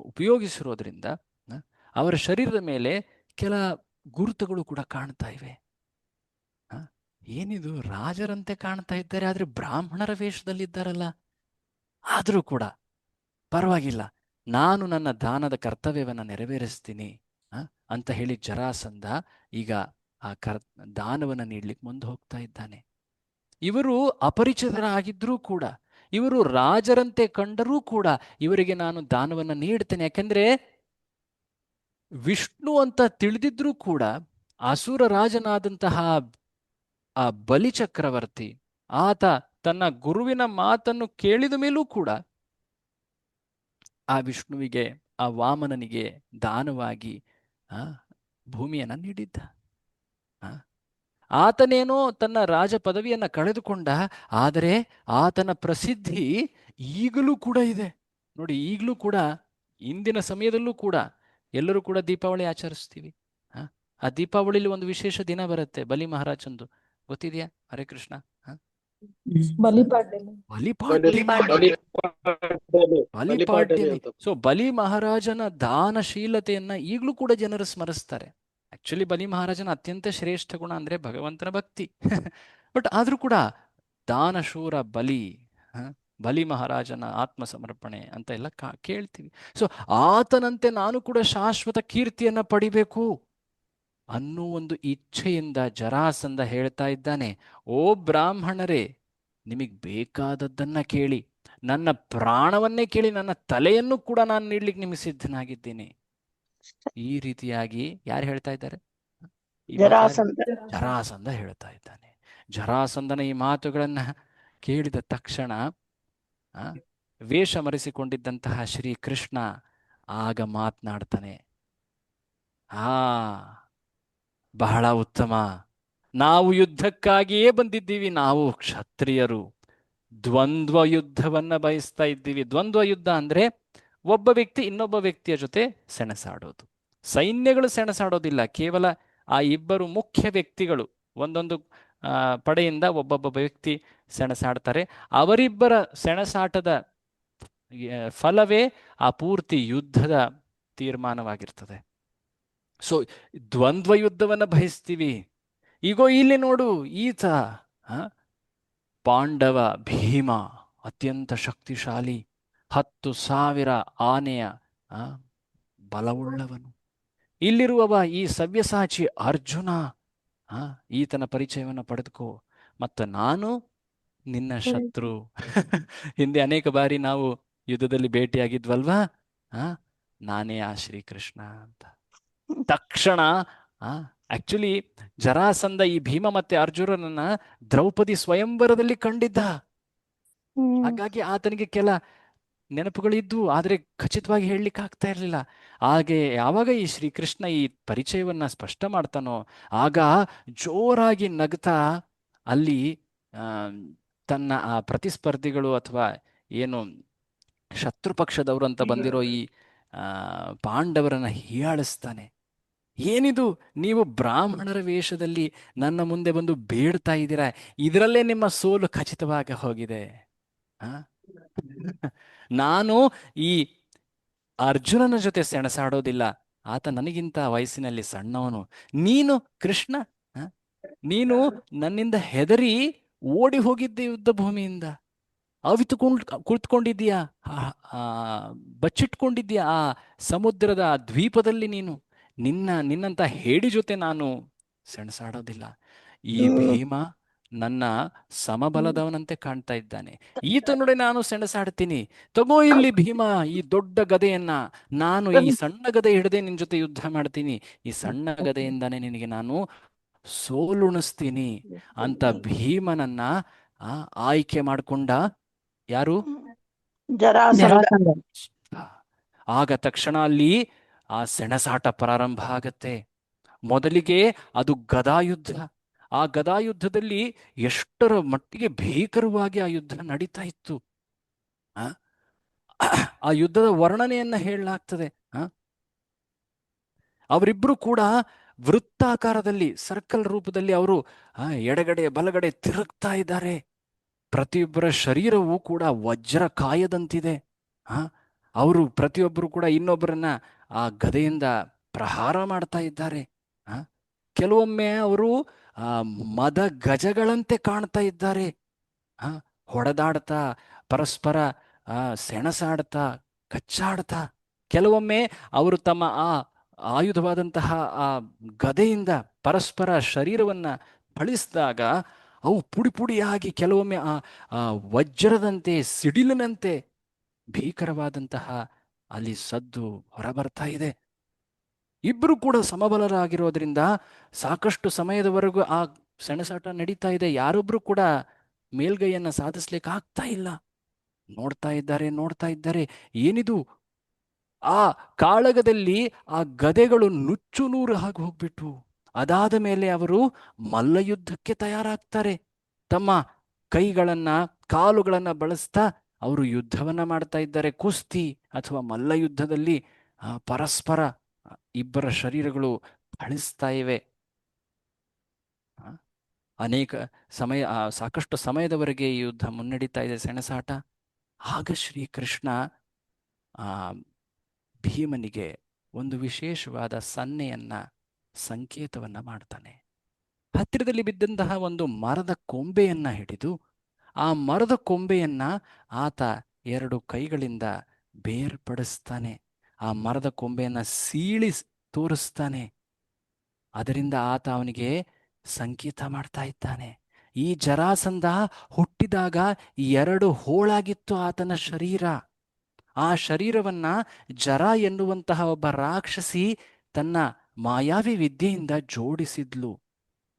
ಉಪಯೋಗಿಸಿರೋದ್ರಿಂದ ಅವರ ಶರೀರದ ಮೇಲೆ ಕೆಲ ಗುರುತುಗಳು ಕೂಡ ಕಾಣ್ತಾ ಇವೆ. ಏನಿದು, ರಾಜರಂತೆ ಕಾಣ್ತಾ ಇದ್ದಾರೆ, ಆದ್ರೆ ಬ್ರಾಹ್ಮಣರ ವೇಷದಲ್ಲಿದ್ದಾರಲ್ಲ. ಆದರೂ ಕೂಡ ಪರವಾಗಿಲ್ಲ, ನಾನು ನನ್ನ ದಾನದ ಕರ್ತವ್ಯವನ್ನು ನೆರವೇರಿಸ್ತೀನಿ ಅಂತ ಹೇಳಿ ಜರಾಸಂಧ ಈಗ ಆ ದಾನವನ್ನು ನೀಡ್ಲಿಕ್ಕೆ ಮುಂದೆ ಹೋಗ್ತಾ ಇದ್ದಾನೆ. ಇವರು ಅಪರಿಚಿತರಾಗಿದ್ರೂ ಕೂಡ, ಇವರು ರಾಜರಂತೆ ಕಂಡರೂ ಕೂಡ ಇವರಿಗೆ ನಾನು ದಾನವನ್ನು ನೀಡ್ತೇನೆ. ಯಾಕೆಂದ್ರೆ ವಿಷ್ಣು ಅಂತ ತಿಳಿದಿದ್ರೂ ಕೂಡ ಅಸುರ ರಾಜನಾದಂತಹ ಆ ಬಲಿ ಚಕ್ರವರ್ತಿ, ಆತ ತನ್ನ ಗುರುವಿನ ಮಾತನ್ನು ಕೇಳಿದ ಮೇಲೂ ಕೂಡ ಆ ವಿಷ್ಣುವಿಗೆ, ಆ ವಾಮನನಿಗೆ ದಾನವಾಗಿ ಭೂಮಿಯನ್ನ ನೀಡಿದ್ದ. ಆತನೇನೋ ತನ್ನ ರಾಜ ಪದವಿಯನ್ನ ಕಳೆದುಕೊಂಡ, ಆದರೆ ಆತನ ಪ್ರಸಿದ್ಧಿ ಈಗಲೂ ಕೂಡ ಇದೆ ನೋಡಿ. ಈಗಲೂ ಕೂಡ, ಇಂದಿನ ಸಮಯದಲ್ಲೂ ಕೂಡ ಎಲ್ಲರೂ ಕೂಡ ದೀಪಾವಳಿ ಆಚರಿಸ್ತೀವಿ. ಆ ದೀಪಾವಳಿಲಿ ಒಂದು ವಿಶೇಷ ದಿನ ಬರುತ್ತೆ, ಬಲಿ ಮಹಾರಾಜಂದು. ಗೊತ್ತಿದೆಯಾ? ಹರೇ ಕೃಷ್ಣ. ಬಲಿಪಾಡ್ಯಮಿ. ಸೊ ಬಲಿ ಮಹಾರಾಜನ ದಾನಶೀಲತೆಯನ್ನ ಈಗಲೂ ಕೂಡ ಜನರು ಸ್ಮರಿಸ್ತಾರೆ. ಆಕ್ಚುಲಿ ಬಲಿ ಮಹಾರಾಜನ ಅತ್ಯಂತ ಶ್ರೇಷ್ಠ ಗುಣ ಅಂದ್ರೆ ಭಗವಂತನ ಭಕ್ತಿ. ಬಟ್ ಆದ್ರೂ ಕೂಡ ದಾನಶೂರ ಬಲಿ, ಬಲಿ ಮಹಾರಾಜನ ಆತ್ಮ ಸಮರ್ಪಣೆ ಅಂತ ಎಲ್ಲ ಕೇಳ್ತೀವಿ. ಸೊ ಆತನಂತೆ ನಾನು ಕೂಡ ಶಾಶ್ವತ ಕೀರ್ತಿಯನ್ನ ಪಡಿಬೇಕು ಅನ್ನೋ ಒಂದು ಇಚ್ಛೆಯಿಂದ ಜರಾಸಂಧ ಹೇಳ್ತಾ ಇದ್ದಾನೆ, ಓ ಬ್ರಾಹ್ಮಣರೇ, ನಿಮಗೆ ಬೇಕಾದದ್ದನ್ನ ಕೇಳಿ, ನನ್ನ ಪ್ರಾಣವನ್ನೇ ಕೇಳಿ, ನನ್ನ ತಲೆಯನ್ನು ಕೂಡ ನಾನು ನೀಡ್ಲಿಕ್ಕೆ ನಿಮಗೆ ಸಿದ್ಧನಾಗಿದ್ದೀನಿ. ಈ ರೀತಿಯಾಗಿ ಯಾರು ಹೇಳ್ತಾ ಇದ್ದಾರೆ? ಜರಾಸಂಧ ಹೇಳ್ತಾ ಇದ್ದಾನೆ. ಜರಾಸಂಧನ ಈ ಮಾತುಗಳನ್ನ ಕೇಳಿದ ತಕ್ಷಣ ವೇಷ ಮರೆಸಿಕೊಂಡಿದ್ದಂತಹ ಶ್ರೀಕೃಷ್ಣ ಆಗ ಮಾತನಾಡ್ತಾನೆ, ಬಹಳ ಉತ್ತಮ, ನಾವು ಯುದ್ಧಕ್ಕಾಗಿಯೇ ಬಂದಿದ್ದೀವಿ. ನಾವು ಕ್ಷತ್ರಿಯರು ದ್ವಂದ್ವ ಯುದ್ಧವನ್ನ ಬಯಸ್ತಾ ಇದ್ದೀವಿ. ದ್ವಂದ್ವ ಯುದ್ಧ ಅಂದ್ರೆ ಒಬ್ಬ ವ್ಯಕ್ತಿ ಇನ್ನೊಬ್ಬ ವ್ಯಕ್ತಿಯ ಜೊತೆ ಸೆಣಸಾಡೋದು. ಸೈನ್ಯಗಳು ಸೆಣಸಾಡೋದಿಲ್ಲ, ಕೇವಲ ಆ ಇಬ್ಬರು ಮುಖ್ಯ ವ್ಯಕ್ತಿಗಳು ಒಂದೊಂದು ಪಡೆಯಿಂದ ಒಬ್ಬೊಬ್ಬ ವ್ಯಕ್ತಿ ಸೆಣಸಾಡ್ತಾರೆ. ಅವರಿಬ್ಬರ ಸೆಣಸಾಟದ ಫಲವೇ ಆ ಪೂರ್ತಿ ಯುದ್ಧದ ತೀರ್ಮಾನವಾಗಿರ್ತದೆ. ಸೊ ದ್ವಂದ್ವ ಯುದ್ಧವನ್ನ ಬಯಸ್ತೀವಿ. ಈಗೋ ಇಲ್ಲಿ ನೋಡು, ಈತ ಪಾಂಡವ ಭೀಮ, ಅತ್ಯಂತ ಶಕ್ತಿಶಾಲಿ, 10,000 ಆನೆಯ ಬಲವುಳ್ಳವನು. ಇಲ್ಲಿರುವವ ಈ ಸವ್ಯಸಾಚಿ ಅರ್ಜುನ, ಈತನ ಪರಿಚಯವನ್ನು ಪಡೆದುಕೋ. ಮತ್ತು ನಾನು ನಿನ್ನ ಶತ್ರು. ಹಿಂದೆ ಅನೇಕ ಬಾರಿ ನಾವು ಯುದ್ಧದಲ್ಲಿ ಭೇಟಿಯಾಗಿದ್ವಲ್ವಾ? ನಾನೇ ಆ ಶ್ರೀಕೃಷ್ಣ ಅಂತ. ತಕ್ಷಣ ಆಕ್ಚುಲಿ ಜರಾಸಂಧ ಈ ಭೀಮ ಮತ್ತೆ ಅರ್ಜುನನನ್ನ ದ್ರೌಪದಿ ಸ್ವಯಂವರದಲ್ಲಿ ಕಂಡಿದ್ದ. ಹಾಗಾಗಿ ಆತನಿಗೆ ಕೆಲ ನೆನಪುಗಳಿದ್ವು, ಆದ್ರೆ ಖಚಿತವಾಗಿ ಹೇಳಲಿಕ್ಕೆ ಆಗ್ತಾ ಇರಲಿಲ್ಲ. ಹಾಗೆ ಯಾವಾಗ ಈ ಶ್ರೀಕೃಷ್ಣ ಈ ಪರಿಚಯವನ್ನ ಸ್ಪಷ್ಟ ಮಾಡ್ತಾನೋ, ಆಗ ಜೋರಾಗಿ ನಗ್ತಾ ಅಲ್ಲಿ ತನ್ನ ಆ ಪ್ರತಿಸ್ಪರ್ಧಿಗಳು ಅಥವಾ ಏನು ಶತ್ರು ಪಕ್ಷದವರು ಅಂತ ಬಂದಿರೋ ಈ ಪಾಂಡವರನ್ನ ಹೀಯಾಳಿಸ್ತಾನೆ. ಏನಿದು, ನೀವು ಬ್ರಾಹ್ಮಣರ ವೇಷದಲ್ಲಿ ನನ್ನ ಮುಂದೆ ಬಂದು ಬೇಡ್ತಾ ಇದ್ದೀರಾ, ಇದರಲ್ಲೇ ನಿಮ್ಮ ಸೋಲು ಖಚಿತವಾಗಿ ಹೋಗಿದೆ. ನಾನು ಈ ಅರ್ಜುನನ ಜೊತೆ ಸೆಣಸಾಡೋದಿಲ್ಲ, ಆತ ನನಗಿಂತ ವಯಸ್ಸಿನಲ್ಲಿ ಸಣ್ಣವನು. ನೀನು ಕೃಷ್ಣ, ನೀನು ನನ್ನಿಂದ ಹೆದರಿ ಓಡಿ ಹೋಗಿದ್ದೆ ಯುದ್ಧ ಭೂಮಿಯಿಂದ, ಕುಳಿತುಕೊಂಡಿದ್ದೀಯಾ, ಬಚ್ಚಿಟ್ಕೊಂಡಿದ್ದೀಯಾ ಆ ಸಮುದ್ರದ ದ್ವೀಪದಲ್ಲಿ. ನೀನು ನಿನ್ನಂತ ಹೇಡಿ ಜೊತೆ ನಾನು ಸೆಣಸಾಡೋದಿಲ್ಲ. ಈ ಭೀಮ ನನ್ನ ಸಮಬಲದವನಂತೆ ಕಾಣ್ತಾ ಇದ್ದಾನೆ, ಈತನೊಡೆ ನಾನು ಸೆಣಸಾಡ್ತೀನಿ. ತಗೋ ಇಲ್ಲಿ ಭೀಮ ಈ ದೊಡ್ಡ ಗದೆಯನ್ನ, ನಾನು ಈ ಸಣ್ಣ ಗದೆ ಹಿಡದೆ ನಿನ್ ಜೊತೆ ಯುದ್ಧ ಮಾಡ್ತೀನಿ, ಈ ಸಣ್ಣ ಗದೆಯಿಂದಾನೆ ನಿನಗೆ ನಾನು ಸೋಲುಣಿಸ್ತೀನಿ ಅಂತ ಭೀಮನನ್ನ ಆಯ್ಕೆ ಮಾಡಿಕೊಂಡ ಯಾರು? ಆಗ ತಕ್ಷಣ ಅಲ್ಲಿ ಆ ಸೆಣಸಾಟ ಪ್ರಾರಂಭ ಆಗತ್ತೆ. ಮೊದಲಿಗೆ ಅದು ಗದಾಯುದ್ಧ. ಆ ಗದಾಯುದ್ಧದಲ್ಲಿ ಎಷ್ಟರ ಮಟ್ಟಿಗೆ ಭೀಕರವಾಗಿ ಆ ಯುದ್ಧ ನಡೀತಾ ಇತ್ತು. ಆ ಯುದ್ಧದ ವರ್ಣನೆಯನ್ನ ಹೇಳಲಾಗ್ತದೆ. ಅವರಿಬ್ರು ಕೂಡ ವೃತ್ತಾಕಾರದಲ್ಲಿ, ಸರ್ಕಲ್ ರೂಪದಲ್ಲಿ ಅವರು ಎಡಗಡೆ ಬಲಗಡೆ ತಿರುಗ್ತಾ ಇದ್ದಾರೆ. ಪ್ರತಿಯೊಬ್ಬರ ಶರೀರವೂ ಕೂಡ ವಜ್ರ ಕಾಯದಂತಿದೆ. ಅವರು ಪ್ರತಿಯೊಬ್ಬರು ಕೂಡ ಇನ್ನೊಬ್ಬರನ್ನ ಆ ಗದೆಯಿಂದ ಪ್ರಹಾರ ಮಾಡ್ತಾ ಇದ್ದಾರೆ. ಆ, ಕೆಲವೊಮ್ಮೆ ಅವರು ಆ ಮದ ಗಜಗಳಂತೆ ಕಾಣ್ತಾ ಇದ್ದಾರೆ. ಆ, ಹೊಡೆದಾಡ್ತಾ ಪರಸ್ಪರ ಸೆಣಸಾಡ್ತಾ ಕಚ್ಚಾಡ್ತಾ, ಕೆಲವೊಮ್ಮೆ ಅವರು ತಮ್ಮ ಆ ಆಯುಧವಾದಂತಹ ಆ ಗದೆಯಿಂದ ಪರಸ್ಪರ ಶರೀರವನ್ನ ಥಳಿಸಿದಾಗ ಅವು ಪುಡಿ ಪುಡಿಯಾಗಿ ಕೆಲವೊಮ್ಮೆ ಆ ವಜ್ರದಂತೆ ಸಿಡಿಲಿನಂತೆ ಭೀಕರವಾದಂತಹ ಅಲ್ಲಿ ಸದ್ದು ಹೊರಬರ್ತಾ ಇದೆ. ಇಬ್ಬರು ಕೂಡ ಸಮಬಲರಾಗಿರೋದ್ರಿಂದ ಸಾಕಷ್ಟು ಸಮಯದವರೆಗೂ ಆ ಸೆಣಸಾಟ ನಡೀತಾ ಇದೆ. ಯಾರೊಬ್ರು ಕೂಡ ಮೇಲ್ಗೈಯನ್ನ ಸಾಧಿಸ್ಲಿಕ್ಕೆ ಆಗ್ತಾ ಇಲ್ಲ. ನೋಡ್ತಾ ಇದ್ದಾರೆ, ಏನಿದು? ಆ ಕಾಳಗದಲ್ಲಿ ಆ ಗದೆಗಳು ನುಚ್ಚು ನೂರು ಆಗಿ ಹೋಗ್ಬಿಟ್ಟು, ಅದಾದ ಮೇಲೆ ಅವರು ಮಲ್ಲಯುದ್ಧಕ್ಕೆ ತಯಾರಾಗ್ತಾರೆ. ತಮ್ಮ ಕೈಗಳನ್ನ ಕಾಲುಗಳನ್ನ ಬಳಸ್ತಾ ಅವರು ಯುದ್ಧವನ್ನ ಮಾಡ್ತಾ ಇದ್ದಾರೆ. ಕುಸ್ತಿ ಅಥವಾ ಮಲ್ಲಯುದ್ಧದಲ್ಲಿ ಪರಸ್ಪರ ಇಬ್ಬರ ಶರೀರಗಳು ಥಳಿಸ್ತಾ ಇವೆ. ಅನೇಕ ಸಮಯ ಸಾಕಷ್ಟು ಸಮಯದವರೆಗೆ ಈ ಯುದ್ಧ ಮುನ್ನಡೀತಾ ಇದೆ, ಸೆಣಸಾಟ. ಆಗ ಶ್ರೀಕೃಷ್ಣ ಆ ಭೀಮನಿಗೆ ಒಂದು ವಿಶೇಷವಾದ ಸನ್ನೆಯನ್ನ, ಸಂಕೇತವನ್ನ ಮಾಡ್ತಾನೆ. ಹತ್ತಿರದಲ್ಲಿ ಬಿದ್ದಂತಹ ಒಂದು ಮರದ ಕೊಂಬೆಯನ್ನ ಹಿಡಿದು ಆ ಮರದ ಕೊಂಬೆಯನ್ನ ಆತ ಎರಡು ಕೈಗಳಿಂದ ಬೇರ್ಪಡಿಸ್ತಾನೆ. ಆ ಮರದ ಕೊಂಬೆಯನ್ನ ಸೀಳಿ ತೋರಿಸ್ತಾನೆ. ಅದರಿಂದ ಆತ ಅವನಿಗೆ ಸಂಕೇತ ಮಾಡ್ತಾ ಇದ್ದಾನೆ. ಈ ಜರಾಸಂಧ ಹುಟ್ಟಿದಾಗ ಎರಡು ಹೋಳಾಗಿತ್ತು ಆತನ ಶರೀರ. ಆ ಶರೀರವನ್ನ ಜರ ಎನ್ನುವಂತಹ ಒಬ್ಬ ರಾಕ್ಷಸಿ ತನ್ನ ಮಾಯಾವಿ ವಿದ್ಯೆಯಿಂದ ಜೋಡಿಸಿದ್ಲು.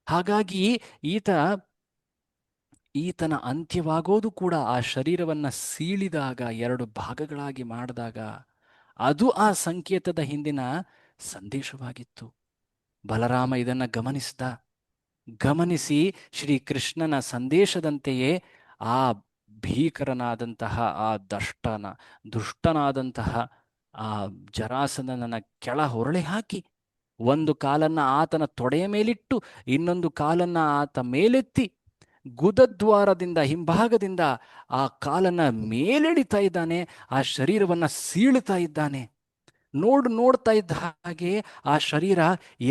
ಹಾಗಾಗಿ ಈತನ ಅಂತ್ಯವಾಗೋದು ಕೂಡ ಆ ಶರೀರವನ್ನ ಸೀಳಿದಾಗ, ಎರಡು ಭಾಗಗಳಾಗಿ ಮಾಡಿದಾಗ, ಅದು ಆ ಸಂಕೇತದ ಹಿಂದಿನ ಸಂದೇಶವಾಗಿತ್ತು. ಬಲರಾಮ ಇದನ್ನ ಗಮನಿಸಿ ಶ್ರೀಕೃಷ್ಣನ ಸಂದೇಶದಂತೆಯೇ ಆ ಭೀಕರನಾದಂತಹ ಆ ದುಷ್ಟನಾದಂತಹ ಆ ಜರಾಸಂಧನನ್ನ ಕೆಳ ಹೊರಳಿ ಹಾಕಿ ಒಂದು ಕಾಲನ್ನ ಆತನ ತೊಡೆಯ ಮೇಲಿಟ್ಟು ಇನ್ನೊಂದು ಕಾಲನ್ನ ಆತ ಮೇಲೆತ್ತಿ ಗುದದ್ವಾರದಿಂದ ಹಿಂಭಾಗದಿಂದ ಆ ಕಾಲನ್ನ ಮೇಲೆಳಿತಾ ಇದ್ದಾನೆ. ಆ ಶರೀರವನ್ನ ಸೀಳ್ತಾ ಇದ್ದಾನೆ. ನೋಡ್ತಾ ಇದ್ದ ಹಾಗೆ ಆ ಶರೀರ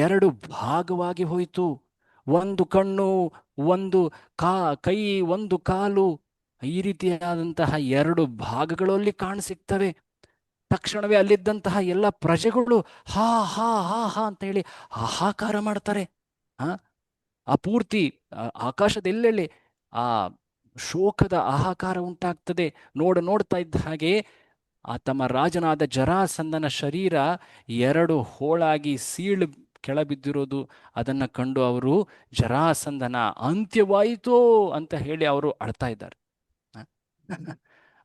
ಎರಡು ಭಾಗವಾಗಿ ಹೋಯಿತು. ಒಂದು ಕಣ್ಣು, ಒಂದು ಕೈ, ಒಂದು ಕಾಲು, ಈ ರೀತಿಯಾದಂತಹ ಎರಡು ಭಾಗಗಳಲ್ಲಿ ಕಾಣಸಿಗ್ತವೆ. ತಕ್ಷಣವೇ ಅಲ್ಲಿದ್ದಂತಹ ಎಲ್ಲ ಪ್ರಜೆಗಳು ಹಾ ಹಾ ಹಾ ಹಾ ಅಂತ ಹೇಳಿ ಹಾಹಾಕಾರ ಮಾಡ್ತಾರೆ. ಆ ಪೂರ್ತಿ ಆಕಾಶದೆಲ್ಲೆಲ್ಲಿ ಆ ಶೋಕದ ಹಾಹಾಕಾರ ಉಂಟಾಗ್ತದೆ. ನೋಡ್ತಾ ಇದ್ದ ಹಾಗೆ ತಮ್ಮ ರಾಜನಾದ ಜರಾಸಂಧನ ಶರೀರ ಎರಡು ಹೋಳಾಗಿ ಸೀಳು ಕೆಳಬಿದ್ದಿರೋದು ಅದನ್ನ ಕಂಡು ಅವರು ಜರಾಸಂಧನ ಅಂತ್ಯವಾಯಿತೋ ಅಂತ ಹೇಳಿ ಅವರು ಅಳ್ತಾ ಇದ್ದಾರೆ.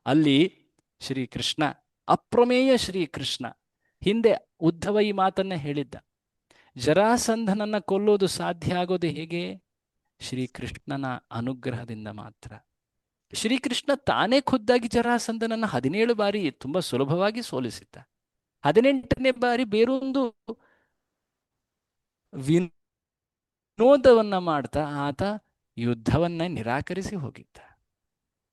ಅಲ್ಲಿ ಶ್ರೀಕೃಷ್ಣ, ಅಪ್ರಮೇಯ ಶ್ರೀಕೃಷ್ಣ, ಹಿಂದೆ ಉದ್ಧವ ಈ ಮಾತನ್ನ ಹೇಳಿದ್ದ. ಜರಾಸಂಧನನ್ನ ಕೊಲ್ಲೋದು ಸಾಧ್ಯ ಆಗೋದು ಹೇಗೆ? ಶ್ರೀಕೃಷ್ಣನ ಅನುಗ್ರಹದಿಂದ ಮಾತ್ರ. ಶ್ರೀಕೃಷ್ಣ ತಾನೇ ಖುದ್ದಾಗಿ ಜರಾಸಂಧನನ್ನ 17 ಬಾರಿ ತುಂಬಾ ಸುಲಭವಾಗಿ ಸೋಲಿಸಿದ್ದ. 18ನೇ ಬಾರಿ ಬೇರೊಂದು ವಿನೋದವನ್ನ ಮಾಡ್ತಾ ಆತ ಯುದ್ಧವನ್ನ ನಿರಾಕರಿಸಿ ಹೋಗಿದ್ದ.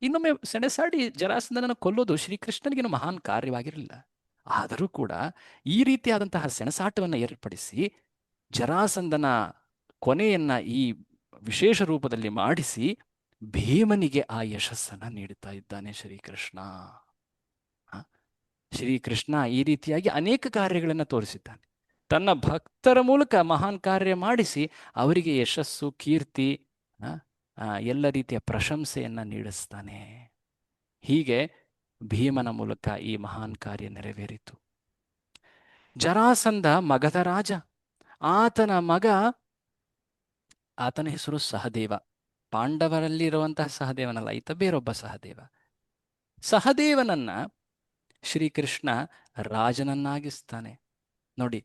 ಇನ್ನೊಮ್ಮೆ ಸೆಣಸಾಡಿ ಜರಾಸಂಧನನ್ನು ಕೊಲ್ಲೋದು ಶ್ರೀಕೃಷ್ಣನಿಗೇನು ಮಹಾನ್ ಕಾರ್ಯವಾಗಿರಲಿಲ್ಲ. ಆದರೂ ಕೂಡ ಈ ರೀತಿಯಾದಂತಹ ಸೆಣಸಾಟವನ್ನು ಏರ್ಪಡಿಸಿ ಜರಾಸಂಧನ ಕೊನೆಯನ್ನ ಈ ವಿಶೇಷ ರೂಪದಲ್ಲಿ ಮಾಡಿಸಿ ಭೀಮನಿಗೆ ಆ ಯಶಸ್ಸನ್ನ ನೀಡುತ್ತಾ ಇದ್ದಾನೆ ಶ್ರೀಕೃಷ್ಣ. ಶ್ರೀಕೃಷ್ಣ ಈ ರೀತಿಯಾಗಿ ಅನೇಕ ಕಾರ್ಯಗಳನ್ನು ತೋರಿಸಿದ್ದಾನೆ. ತನ್ನ ಭಕ್ತರ ಮೂಲಕ ಮಹಾನ್ ಕಾರ್ಯ ಮಾಡಿಸಿ ಅವರಿಗೆ ಯಶಸ್ಸು, ಕೀರ್ತಿ, ಎಲ್ಲ ರೀತಿಯ ಪ್ರಶಂಸೆಯನ್ನ ನೀಡಿಸ್ತಾನೆ. ಹೀಗೆ ಭೀಮನ ಮೂಲಕ ಈ ಮಹಾನ್ ಕಾರ್ಯ ನೆರವೇರಿತು. ಜರಾಸಂಧ ಮಗಧ ರಾಜ. ಆತನ ಹೆಸರು ಸಹದೇವ. ಪಾಂಡವರಲ್ಲಿರುವಂತಹ ಸಹದೇವನಲ್ಲ, ಈತ ಬೇರೊಬ್ಬ ಸಹದೇವ. ಸಹದೇವನನ್ನ ಶ್ರೀಕೃಷ್ಣ ರಾಜನನ್ನಾಗಿಸ್ತಾನೆ. ನೋಡಿ,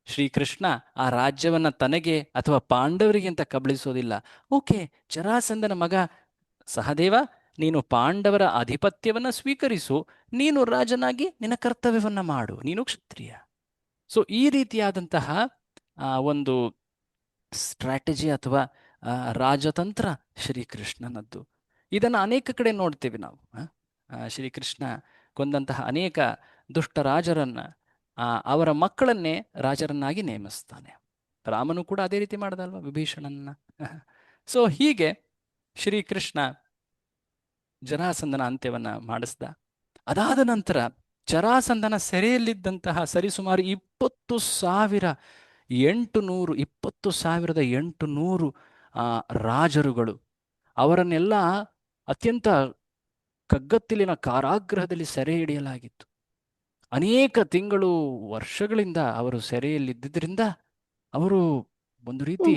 ಶ್ರೀಕೃಷ್ಣ ಆ ರಾಜ್ಯವನ್ನ ತನಗೆ ಅಥವಾ ಪಾಂಡವರಿಗೆ ಅಂತ ಕಬಳಿಸೋದಿಲ್ಲ. ಓಕೆ, ಜರಾಸಂಧನ ಮಗ ಸಹದೇವ, ನೀನು ಪಾಂಡವರ ಆಧಿಪತ್ಯವನ್ನ ಸ್ವೀಕರಿಸು, ನೀನು ರಾಜನಾಗಿ ನಿನ್ನ ಕರ್ತವ್ಯವನ್ನ ಮಾಡು, ನೀನು ಕ್ಷತ್ರಿಯ. ಸೊ ಈ ರೀತಿಯಾದಂತಹ ಒಂದು ಸ್ಟ್ರಾಟಜಿ ಅಥವಾ ರಾಜತಂತ್ರ ಶ್ರೀಕೃಷ್ಣನದ್ದು. ಇದನ್ನು ಅನೇಕ ಕಡೆ ನೋಡ್ತೇವೆ ನಾವು. ಶ್ರೀಕೃಷ್ಣ ಕೊಂದಂತಹ ಅನೇಕ ದುಷ್ಟ ರಾಜರನ್ನ ಅವರ ಮಕ್ಕಳನ್ನೇ ರಾಜರನ್ನಾಗಿ ನೇಮಿಸ್ತಾನೆ. ರಾಮನು ಕೂಡ ಅದೇ ರೀತಿ ಮಾಡ್ದಲ್ವ ವಿಭೀಷಣನ್ನ. ಸೊ ಹೀಗೆ ಶ್ರೀಕೃಷ್ಣ ಜರಾಸಂಧನ ಅಂತ್ಯವನ್ನ ಮಾಡಿಸ್ದ. ಅದಾದ ನಂತರ ಜರಾಸಂಧನ ಸೆರೆಯಲ್ಲಿದ್ದಂತಹ ಸರಿಸುಮಾರು 20,800 ರಾಜರುಗಳು, ಅವರನ್ನೆಲ್ಲ ಅತ್ಯಂತ ಕಗ್ಗತ್ತಲಿನ ಕಾರಾಗೃಹದಲ್ಲಿ ಸೆರೆ ಹಿಡಿಯಲಾಗಿತ್ತು. ಅನೇಕ ತಿಂಗಳು ವರ್ಷಗಳಿಂದ ಅವರು ಸೆರೆಯಲ್ಲಿದ್ದರಿಂದ ಅವರು ಒಂದು ರೀತಿ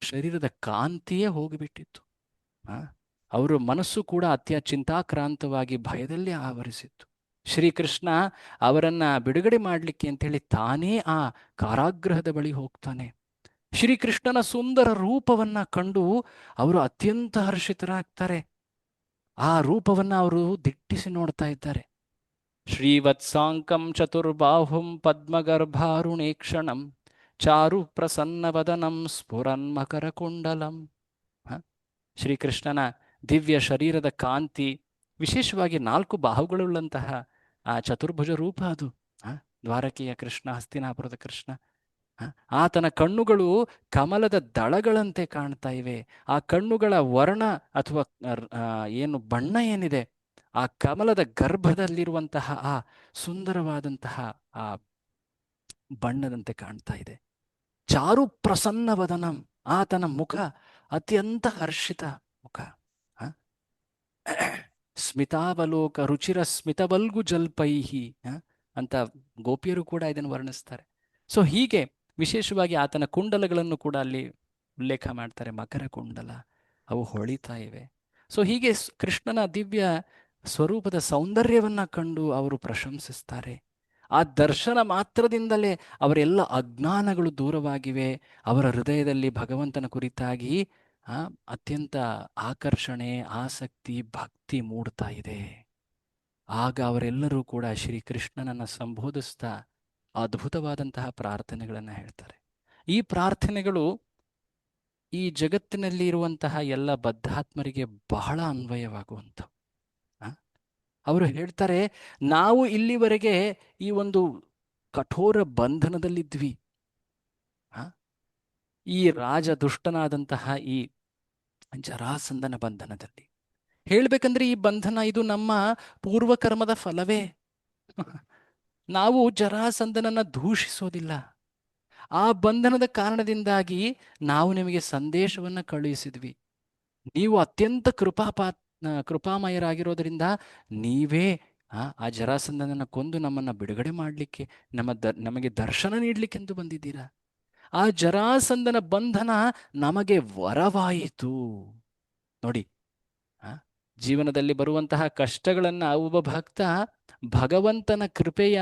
ಶರೀರದ ಕಾಂತಿಯೇ ಹೋಗಿಬಿಟ್ಟಿತ್ತು. ಅವರ ಮನಸ್ಸು ಕೂಡ ಚಿಂತಾಕ್ರಾಂತವಾಗಿ ಭಯದಲ್ಲಿ ಆವರಿಸಿತ್ತು. ಶ್ರೀಕೃಷ್ಣ ಅವರನ್ನ ಬಿಡುಗಡೆ ಮಾಡಲಿಕ್ಕೆ ಅಂತೇಳಿ ತಾನೇ ಆ ಕಾರಾಗೃಹದ ಬಳಿ ಹೋಗ್ತಾನೆ. ಶ್ರೀಕೃಷ್ಣನ ಸುಂದರ ರೂಪವನ್ನ ಕಂಡು ಅವರು ಅತ್ಯಂತ ಹರ್ಷಿತರಾಗ್ತಾರೆ. ಆ ರೂಪವನ್ನ ಅವರು ದಿಟ್ಟಿಸಿ ನೋಡ್ತಾ ಇದ್ದಾರೆ. ಶ್ರೀವತ್ಸಾಂಕಂ ಚತುರ್ಬಾಹುಂ ಪದ್ಮಗರ್ಭಾರುಣೇಕ್ಷಣಂ ಚಾರು ಪ್ರಸನ್ನವದನಂ ಸ್ಫುರನ್ಮಕರ ಕುಂಡಲಂ. ಶ್ರೀಕೃಷ್ಣನ ದಿವ್ಯ ಶರೀರದ ಕಾಂತಿ, ವಿಶೇಷವಾಗಿ 4 ಬಾಹುಗಳುಳ್ಳಂತಹ ಆ ಚತುರ್ಭುಜ ರೂಪ ಅದು. ದ್ವಾರಕೆಯ ಕೃಷ್ಣ, ಹಸ್ತಿನಾಪುರದ ಕೃಷ್ಣ. ಆತನ ಕಣ್ಣುಗಳು ಕಮಲದ ದಳಗಳಂತೆ ಕಾಣ್ತಾ ಇವೆ. ಆ ಕಣ್ಣುಗಳ ವರ್ಣ ಅಥವಾ ಏನು ಬಣ್ಣ ಏನಿದೆ, ಆ ಕಮಲದ ಗರ್ಭದಲ್ಲಿರುವಂತಹ ಆ ಸುಂದರವಾದಂತಹ ಆ ಬಣ್ಣದಂತೆ ಕಾಣ್ತಾ ಇದೆ. ಚಾರು ಪ್ರಸನ್ನವದನಂ, ಆತನ ಮುಖ ಅತ್ಯಂತ ಹರ್ಷಿತ ಮುಖ. ಸ್ಮಿತಾವಲೋಕ ರುಚಿರ ಸ್ಮಿತವಲ್ಗು ಜಲ್ಪೈಹಿ ಅಂತ ಗೋಪಿಯರು ಕೂಡ ಇದನ್ನು ವರ್ಣಿಸ್ತಾರೆ. ಸೊ ಹೀಗೆ ವಿಶೇಷವಾಗಿ ಆತನ ಕುಂಡಲಗಳನ್ನು ಕೂಡ ಅಲ್ಲಿ ಉಲ್ಲೇಖ ಮಾಡ್ತಾರೆ. ಮಕರ ಕುಂಡಲ, ಅವು ಹೊಳಿತಾ ಇವೆ. ಸೊ ಹೀಗೆ ಕೃಷ್ಣನ ದಿವ್ಯ ಸ್ವರೂಪದ ಸೌಂದರ್ಯವನ್ನ ಕಂಡು ಅವರು ಪ್ರಶಂಸಿಸ್ತಾರೆ. ಆ ದರ್ಶನ ಮಾತ್ರದಿಂದಲೇ ಅವರೆಲ್ಲ ಅಜ್ಞಾನಗಳು ದೂರವಾಗಿವೆ. ಅವರ ಹೃದಯದಲ್ಲಿ ಭಗವಂತನ ಕುರಿತಾಗಿ ಅತ್ಯಂತ ಆಕರ್ಷಣೆ, ಆಸಕ್ತಿ, ಭಕ್ತಿ ಮೂಡ್ತಾ ಇದೆ. ಆಗ ಅವರೆಲ್ಲರೂ ಕೂಡ ಶ್ರೀಕೃಷ್ಣನನ್ನು ಸಂಬೋಧಿಸ್ತಾ ಅದ್ಭುತವಾದಂತಹ ಪ್ರಾರ್ಥನೆಗಳನ್ನು ಹೇಳ್ತಾರೆ. ಈ ಪ್ರಾರ್ಥನೆಗಳು ಈ ಜಗತ್ತಿನಲ್ಲಿ ಇರುವಂತಹ ಎಲ್ಲ ಬದ್ಧಾತ್ಮರಿಗೆ ಬಹಳ ಅನ್ವಯವಾಗುವಂಥವು. ಅವರು ಹೇಳ್ತಾರೆ, ನಾವು ಇಲ್ಲಿವರೆಗೆ ಈ ಒಂದು ಕಠೋರ ಬಂಧನದಲ್ಲಿದ್ವಿ. ಈ ರಾಜ ದುಷ್ಟನಾದಂತಹ ಈ ಜರಾಸಂಧನ ಬಂಧನದಲ್ಲಿ. ಹೇಳ್ಬೇಕಂದ್ರೆ ಈ ಬಂಧನ ಇದು ನಮ್ಮ ಪೂರ್ವಕರ್ಮದ ಫಲವೇ. ನಾವು ಜರಾಸಂಧನನ್ನ ದೂಷಿಸೋದಿಲ್ಲ. ಆ ಬಂಧನದ ಕಾರಣದಿಂದಾಗಿ ನಾವು ನಿಮಗೆ ಸಂದೇಶವನ್ನ ಕಳುಹಿಸಿದ್ವಿ. ನೀವು ಅತ್ಯಂತ ಕೃಪಾಮಯರಾಗಿರೋದ್ರಿಂದ ನೀವೇ ಆ ಜರಾಸಂಧನನ್ನ ಕೊಂದು ನಮ್ಮನ್ನ ಬಿಡುಗಡೆ ಮಾಡಲಿಕ್ಕೆ, ನಮಗೆ ದರ್ಶನ ನೀಡ್ಲಿಕ್ಕೆಂದು ಬಂದಿದ್ದೀರಾ. ಆ ಜರಾಸಂಧನ ಬಂಧನ ನಮಗೆ ವರವಾಯಿತು. ನೋಡಿ, ಜೀವನದಲ್ಲಿ ಬರುವಂತಹ ಕಷ್ಟಗಳನ್ನ ಒಬ್ಬ ಭಕ್ತ ಭಗವಂತನ ಕೃಪೆಯ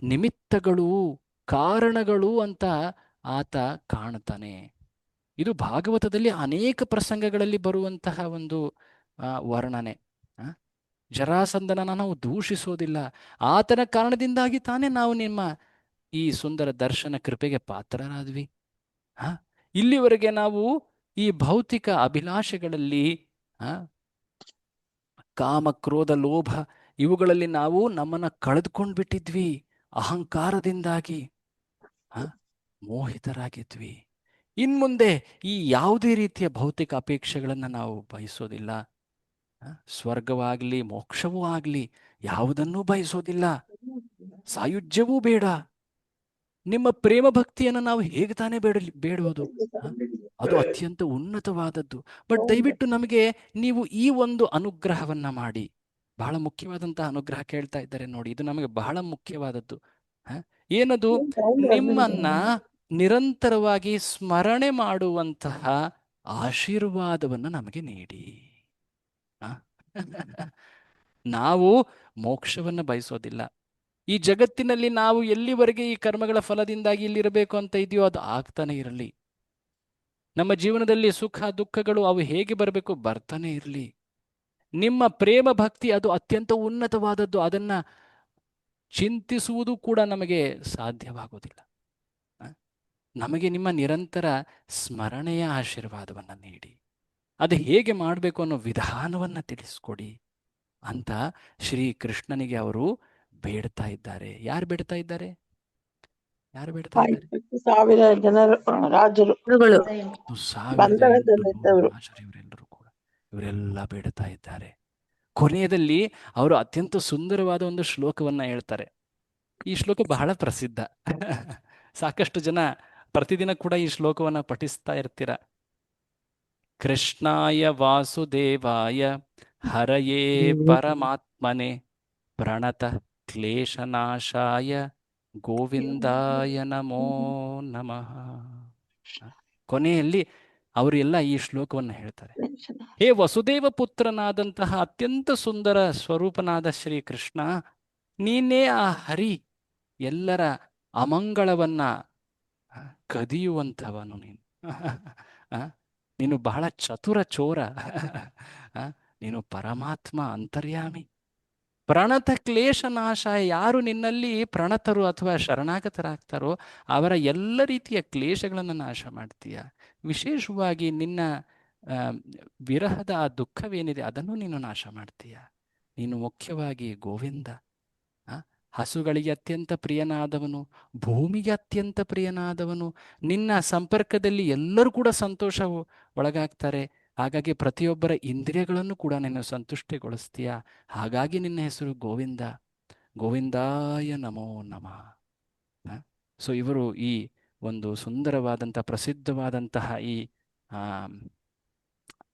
ನಿಮಿತ್ತಗಳು, ಕಾರಣಗಳು ಅಂತ ಆತ ಕಾಣ್ತಾನೆ. ಇದು ಭಾಗವತದಲ್ಲಿ ಅನೇಕ ಪ್ರಸಂಗಗಳಲ್ಲಿ ಬರುವಂತಹ ಒಂದು ವರ್ಣನೆ. ಜರಾಸಂಧನನ ನಾವು ದೂಷಿಸೋದಿಲ್ಲ. ಆತನ ಕಾರಣದಿಂದಾಗಿ ತಾನೇ ನಾವು ನಿಮ್ಮ ಈ ಸುಂದರ ದರ್ಶನ ಕೃಪೆಗೆ ಪಾತ್ರರಾದ್ವಿ. ಇಲ್ಲಿವರೆಗೆ ನಾವು ಈ ಭೌತಿಕ ಅಭಿಲಾಷೆಗಳಲ್ಲಿ, ಕಾಮ, ಕ್ರೋಧ, ಲೋಭ ಇವುಗಳಲ್ಲಿ ನಾವು ನಮ್ಮನ್ನ ಕಳೆದುಕೊಂಡು ಬಿಟ್ಟಿದ್ವಿ. ಅಹಂಕಾರದಿಂದಾಗಿ ಮೋಹಿತರಾಗಿದ್ವಿ. ಇನ್ಮುಂದೆ ಈ ಯಾವುದೇ ರೀತಿಯ ಭೌತಿಕ ಅಪೇಕ್ಷೆಗಳನ್ನು ನಾವು ಬಯಸೋದಿಲ್ಲ. ಸ್ವರ್ಗವಾಗ್ಲಿ ಮೋಕ್ಷವೂ ಆಗ್ಲಿ ಯಾವುದನ್ನೂ ಬಯಸೋದಿಲ್ಲ. ಸಾಯುಜ್ಯವೂ ಬೇಡ. ನಿಮ್ಮ ಪ್ರೇಮ ಭಕ್ತಿಯನ್ನು ನಾವು ಹೇಗೆ ತಾನೇ ಬೇಡುವುದು? ಅದು ಅತ್ಯಂತ ಉನ್ನತವಾದದ್ದು. ಬಟ್ ದಯವಿಟ್ಟು ನಮಗೆ ನೀವು ಈ ಒಂದು ಅನುಗ್ರಹವನ್ನ ಮಾಡಿ. ಬಹಳ ಮುಖ್ಯವಾದಂತಹ ಅನುಗ್ರಹ ಕೇಳ್ತಾ ಇದ್ದಾರೆ ನೋಡಿ. ಇದು ನಮಗೆ ಬಹಳ ಮುಖ್ಯವಾದದ್ದು. ಏನದು? ನಿಮ್ಮನ್ನ ನಿರಂತರವಾಗಿ ಸ್ಮರಣೆ ಮಾಡುವಂತಹ ಆಶೀರ್ವಾದವನ್ನು ನಮಗೆ ನೀಡಿ. ನಾವು ಮೋಕ್ಷವನ್ನ ಬಯಸೋದಿಲ್ಲ. ಈ ಜಗತ್ತಿನಲ್ಲಿ ನಾವು ಎಲ್ಲಿವರೆಗೆ ಈ ಕರ್ಮಗಳ ಫಲದಿಂದಾಗಿ ಇಲ್ಲಿರಬೇಕು ಅಂತ ಇದೆಯೋ ಅದು ಆಗ್ತಾನೆ ಇರಲಿ. ನಮ್ಮ ಜೀವನದಲ್ಲಿ ಸುಖ ದುಃಖಗಳು ಅವು ಹೇಗೆ ಬರಬೇಕು ಬರ್ತಾನೆ ಇರಲಿ. ನಿಮ್ಮ ಪ್ರೇಮ ಭಕ್ತಿ ಅದು ಅತ್ಯಂತ ಉನ್ನತವಾದದ್ದು. ಅದನ್ನ ಚಿಂತಿಸುವುದು ಕೂಡ ನಮಗೆ ಸಾಧ್ಯವಾಗುವುದಿಲ್ಲ. ನಮಗೆ ನಿಮ್ಮ ನಿರಂತರ ಸ್ಮರಣೆಯ ಆಶೀರ್ವಾದವನ್ನು ನೀಡಿ. ಅದು ಹೇಗೆ ಮಾಡಬೇಕು ಅನ್ನೋ ವಿಧಾನವನ್ನು ತಿಳಿಸ್ಕೊಡಿ. ಅಂತ ಶ್ರೀ ಕೃಷ್ಣನಿಗೆ ಅವರು ಬೇಡ್ತಾ ಇದ್ದಾರೆ. ಯಾರು ಬೇಡ್ತಾ ಇದ್ದಾರೆ? ಯಾರು ಬೇಡ್ತಾ ಇದ್ದಾರೆ? 50,000 ಜನರು ರಾಜರು ಗುರುಗಳು 10,000 ಬಂಧನದಲ್ಲಿದ್ದವರು. ರಾಜರು ಇವರೆಲ್ಲರೂ ಕೂಡ ಇವರೆಲ್ಲ ಬೇಡ್ತಾ ಇದ್ದಾರೆ. ಕೊನೆಯದಲ್ಲಿ ಅವರು ಅತ್ಯಂತ ಸುಂದರವಾದ ಒಂದು ಶ್ಲೋಕವನ್ನ ಹೇಳ್ತಾರೆ. ಈ ಶ್ಲೋಕ ಬಹಳ ಪ್ರಸಿದ್ಧ. ಸಾಕಷ್ಟು ಜನ ಪ್ರತಿದಿನ ಕೂಡ ಈ ಶ್ಲೋಕವನ್ನ ಪಠಿಸ್ತಾ ಇರ್ತೀರ. ಕೃಷ್ಣಾಯ ವಾಸುದೇವಾಯ ಹರಯೇ ಪರಮಾತ್ಮನೆ ಪ್ರಣತ ಕ್ಲೇಶನಾಶಾಯ ಗೋವಿಂದಾಯ ನಮೋ ನಮಃ. ಕೊನೆಯಲ್ಲಿ ಅವರು ಎಲ್ಲ ಈ ಶ್ಲೋಕವನ್ನು ಹೇಳ್ತಾರೆ. ಹೇ ವಸುದೇವ ಪುತ್ರನಾದಂತಹ ಅತ್ಯಂತ ಸುಂದರ ಸ್ವರೂಪನಾದ ಶ್ರೀಕೃಷ್ಣ, ನೀನೇ ಆ ಹರಿ, ಎಲ್ಲರ ಅಮಂಗಳವನ್ನ ಕದಿಯುವಂಥವನು ನೀನು. ನೀನು ಬಹಳ ಚತುರ ಚೋರ. ನೀನು ಪರಮಾತ್ಮ ಅಂತರ್ಯಾಮಿ. ಪ್ರಣತ ಕ್ಲೇಶ ನಾಶ. ಯಾರು ನಿನ್ನಲ್ಲಿ ಪ್ರಣತರು ಅಥವಾ ಶರಣಾಗತರಾಗ್ತಾರೋ ಅವರ ಎಲ್ಲ ರೀತಿಯ ಕ್ಲೇಶಗಳನ್ನು ನಾಶ ಮಾಡ್ತೀಯ. ವಿಶೇಷವಾಗಿ ನಿನ್ನ ವಿರಹದ ಆ ದುಃಖವೇನಿದೆ ಅದನ್ನು ನೀನು ನಾಶ ಮಾಡ್ತೀಯ. ನೀನು ಮುಖ್ಯವಾಗಿ ಗೋವಿಂದ, ಹಸುಗಳಿಗೆ ಅತ್ಯಂತ ಪ್ರಿಯನಾದವನು, ಭೂಮಿಗೆ ಅತ್ಯಂತ ಪ್ರಿಯನಾದವನು. ನಿನ್ನ ಸಂಪರ್ಕದಲ್ಲಿ ಎಲ್ಲರೂ ಕೂಡ ಸಂತೋಷವು ಒಳಗಾಗ್ತಾರೆ. ಹಾಗಾಗಿ ಪ್ರತಿಯೊಬ್ಬರ ಇಂದ್ರಿಯಗಳನ್ನು ಕೂಡ ನೀನು ಸಂತುಷ್ಟಿಗೊಳಿಸ್ತೀಯ. ಹಾಗಾಗಿ ನಿನ್ನ ಹೆಸರು ಗೋವಿಂದ. ಗೋವಿಂದಾಯ ನಮೋ ನಮಃ. ಸೊ ಇವರು ಈ ಒಂದು ಸುಂದರವಾದಂಥ ಪ್ರಸಿದ್ಧವಾದಂತಹ ಈ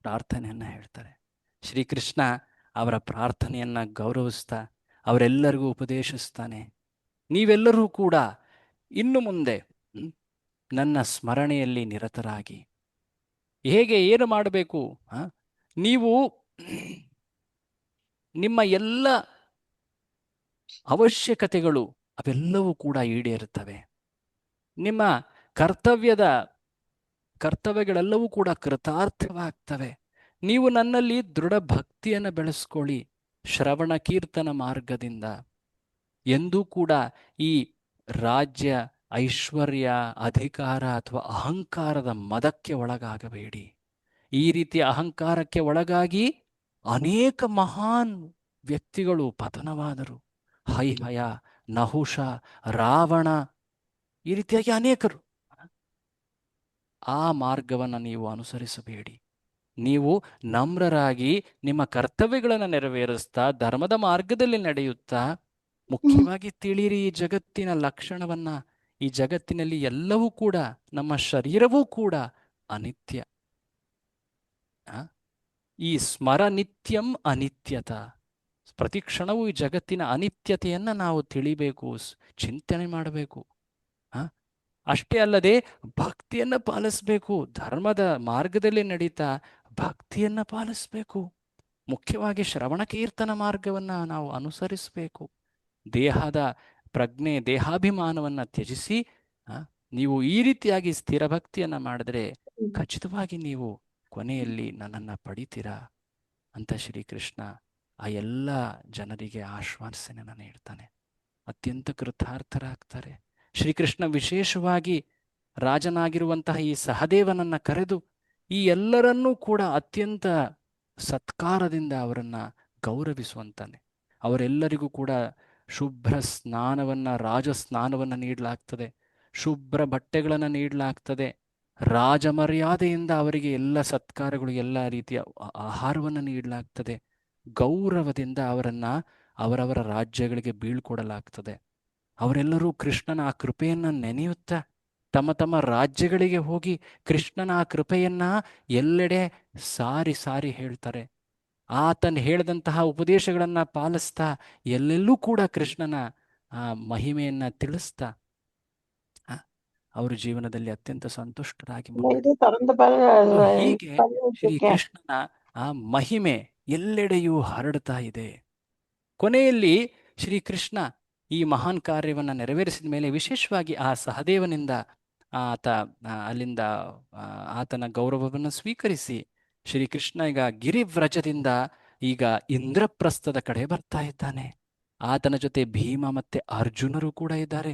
ಪ್ರಾರ್ಥನೆಯನ್ನು ಹೇಳ್ತಾರೆ. ಶ್ರೀಕೃಷ್ಣ ಅವರ ಪ್ರಾರ್ಥನೆಯನ್ನು ಗೌರವಿಸ್ತಾ ಅವರೆಲ್ಲರಿಗೂ ಉಪದೇಶಿಸ್ತಾನೆ. ನೀವೆಲ್ಲರೂ ಕೂಡ ಇನ್ನು ಮುಂದೆ ನನ್ನ ಸ್ಮರಣೆಯಲ್ಲಿ ನಿರತರಾಗಿ ಹೇಗೆ ಏನು ಮಾಡಬೇಕು, ನೀವು ನಿಮ್ಮ ಎಲ್ಲ ಅವಶ್ಯಕತೆಗಳು ಅವೆಲ್ಲವೂ ಕೂಡ ಈಡೇರುತ್ತವೆ. ನಿಮ್ಮ ಕರ್ತವ್ಯಗಳೆಲ್ಲವೂ ಕೂಡ ಕೃತಾರ್ಥವಾಗ್ತವೆ. ನೀವು ನನ್ನಲ್ಲಿ ದೃಢ ಭಕ್ತಿಯನ್ನು ಬೆಳೆಸ್ಕೊಳ್ಳಿ. ಶ್ರವಣ ಕೀರ್ತನ ಮಾರ್ಗದಿಂದ ಎಂದೂ ಕೂಡ ಈ ರಾಜ್ಯ, ಐಶ್ವರ್ಯ, ಅಧಿಕಾರ ಅಥವಾ ಅಹಂಕಾರದ ಮದಕ್ಕೆ ಒಳಗಾಗಬೇಡಿ. ಈ ರೀತಿಯ ಅಹಂಕಾರಕ್ಕೆ ಒಳಗಾಗಿ ಅನೇಕ ಮಹಾನ್ ವ್ಯಕ್ತಿಗಳು ಪತನವಾದರು. ಹೈಹಯ, ನಹುಷ, ರಾವಣ, ಈ ರೀತಿಯಾಗಿ ಅನೇಕರು. ಆ ಮಾರ್ಗವನ್ನು ನೀವು ಅನುಸರಿಸಬೇಡಿ. ನೀವು ನಮ್ರರಾಗಿ ನಿಮ್ಮ ಕರ್ತವ್ಯಗಳನ್ನು ನೆರವೇರಿಸ್ತಾ ಧರ್ಮದ ಮಾರ್ಗದಲ್ಲಿ ನಡೆಯುತ್ತಾ ಮುಖ್ಯವಾಗಿ ತಿಳಿಯಿರಿ ಈ ಜಗತ್ತಿನ ಲಕ್ಷಣವನ್ನ. ಈ ಜಗತ್ತಿನಲ್ಲಿ ಎಲ್ಲವೂ ಕೂಡ, ನಮ್ಮ ಶರೀರವೂ ಕೂಡ ಅನಿತ್ಯ. ಈ ಸ್ಮರ ನಿತ್ಯಂ ಅನಿತ್ಯತ. ಪ್ರತಿ ಕ್ಷಣವೂ ಈ ಜಗತ್ತಿನ ಅನಿತ್ಯತೆಯನ್ನು ನಾವು ತಿಳಿಬೇಕು, ಚಿಂತನೆ ಮಾಡಬೇಕು. ಅಷ್ಟೇ ಅಲ್ಲದೆ ಭಕ್ತಿಯನ್ನು ಪಾಲಿಸಬೇಕು. ಧರ್ಮದ ಮಾರ್ಗದಲ್ಲಿ ನಡೀತಾ ಭಕ್ತಿಯನ್ನು ಪಾಲಿಸಬೇಕು. ಮುಖ್ಯವಾಗಿ ಶ್ರವಣ ಕೀರ್ತನ ಮಾರ್ಗವನ್ನು ನಾವು ಅನುಸರಿಸಬೇಕು. ದೇಹದ ಪ್ರಜ್ಞೆ, ದೇಹಾಭಿಮಾನವನ್ನು ತ್ಯಜಿಸಿ ನೀವು ಈ ರೀತಿಯಾಗಿ ಸ್ಥಿರ ಭಕ್ತಿಯನ್ನು ಮಾಡಿದ್ರೆ ಖಚಿತವಾಗಿ ನೀವು ಕೊನೆಯಲ್ಲಿ ನನ್ನನ್ನು ಪಡಿತೀರಾ ಅಂತ ಶ್ರೀಕೃಷ್ಣ ಆ ಎಲ್ಲ ಜನರಿಗೆ ಆಶ್ವಾಸನೆಯನ್ನು ನೀಡ್ತಾನೆ. ಅತ್ಯಂತ ಕೃತಾರ್ಥರಾಗ್ತಾರೆ. ಶ್ರೀಕೃಷ್ಣ ವಿಶೇಷವಾಗಿ ರಾಜನಾಗಿರುವಂತಹ ಈ ಸಹದೇವನನ್ನು ಕರೆದು ಈ ಎಲ್ಲರನ್ನೂ ಕೂಡ ಅತ್ಯಂತ ಸತ್ಕಾರದಿಂದ ಅವರನ್ನು ಗೌರವಿಸುವಂತಾನೆ. ಅವರೆಲ್ಲರಿಗೂ ಕೂಡ ಶುಭ್ರ ಸ್ನಾನವನ್ನು, ರಾಜ ಸ್ನಾನವನ್ನು ನೀಡಲಾಗ್ತದೆ. ಶುಭ್ರ ಬಟ್ಟೆಗಳನ್ನು ನೀಡಲಾಗ್ತದೆ. ರಾಜಮರ್ಯಾದೆಯಿಂದ ಅವರಿಗೆ ಎಲ್ಲ ಸತ್ಕಾರಗಳು, ಎಲ್ಲ ರೀತಿಯ ಆಹಾರವನ್ನು ನೀಡಲಾಗ್ತದೆ. ಗೌರವದಿಂದ ಅವರನ್ನು ಅವರವರ ರಾಜ್ಯಗಳಿಗೆ ಬೀಳ್ಕೊಡಲಾಗ್ತದೆ. ಅವರೆಲ್ಲರೂ ಕೃಷ್ಣನ ಆ ಕೃಪೆಯನ್ನು ನೆನೆಯುತ್ತಾ ತಮ್ಮ ತಮ್ಮ ರಾಜ್ಯಗಳಿಗೆ ಹೋಗಿ ಕೃಷ್ಣನ ಆ ಕೃಪೆಯನ್ನು ಎಲ್ಲೆಡೆ ಸಾರಿ ಸಾರಿ ಹೇಳ್ತಾರೆ. ಆತನು ಹೇಳಿದಂತಹ ಉಪದೇಶಗಳನ್ನು ಪಾಲಿಸ್ತಾ ಎಲ್ಲೆಲ್ಲೂ ಕೂಡ ಕೃಷ್ಣನ ಆ ಮಹಿಮೆಯನ್ನು ತಿಳಿಸ್ತಾ ಅವರು ಜೀವನದಲ್ಲಿ ಅತ್ಯಂತ ಸಂತುಷ್ಟರಾಗಿ ಹೀಗೆ ಶ್ರೀಕೃಷ್ಣನ ಆ ಮಹಿಮೆ ಎಲ್ಲೆಡೆಯೂ ಹರಡ್ತಾ ಇದೆ. ಕೊನೆಯಲ್ಲಿ ಶ್ರೀಕೃಷ್ಣ ಈ ಮಹಾನ್ ಕಾರ್ಯವನ್ನು ನೆರವೇರಿಸಿದ ಮೇಲೆ ವಿಶೇಷವಾಗಿ ಆ ಸಹದೇವನಿಂದ ಅಲ್ಲಿಂದ ಆತನ ಗೌರವವನ್ನು ಸ್ವೀಕರಿಸಿ ಶ್ರೀಕೃಷ್ಣ ಈಗ ಗಿರಿವ್ರಜದಿಂದ ಈಗ ಇಂದ್ರಪ್ರಸ್ಥದ ಕಡೆ ಬರ್ತಾ ಇದ್ದಾನೆ. ಆತನ ಜೊತೆ ಭೀಮ ಮತ್ತೆ ಅರ್ಜುನರು ಕೂಡ ಇದ್ದಾರೆ.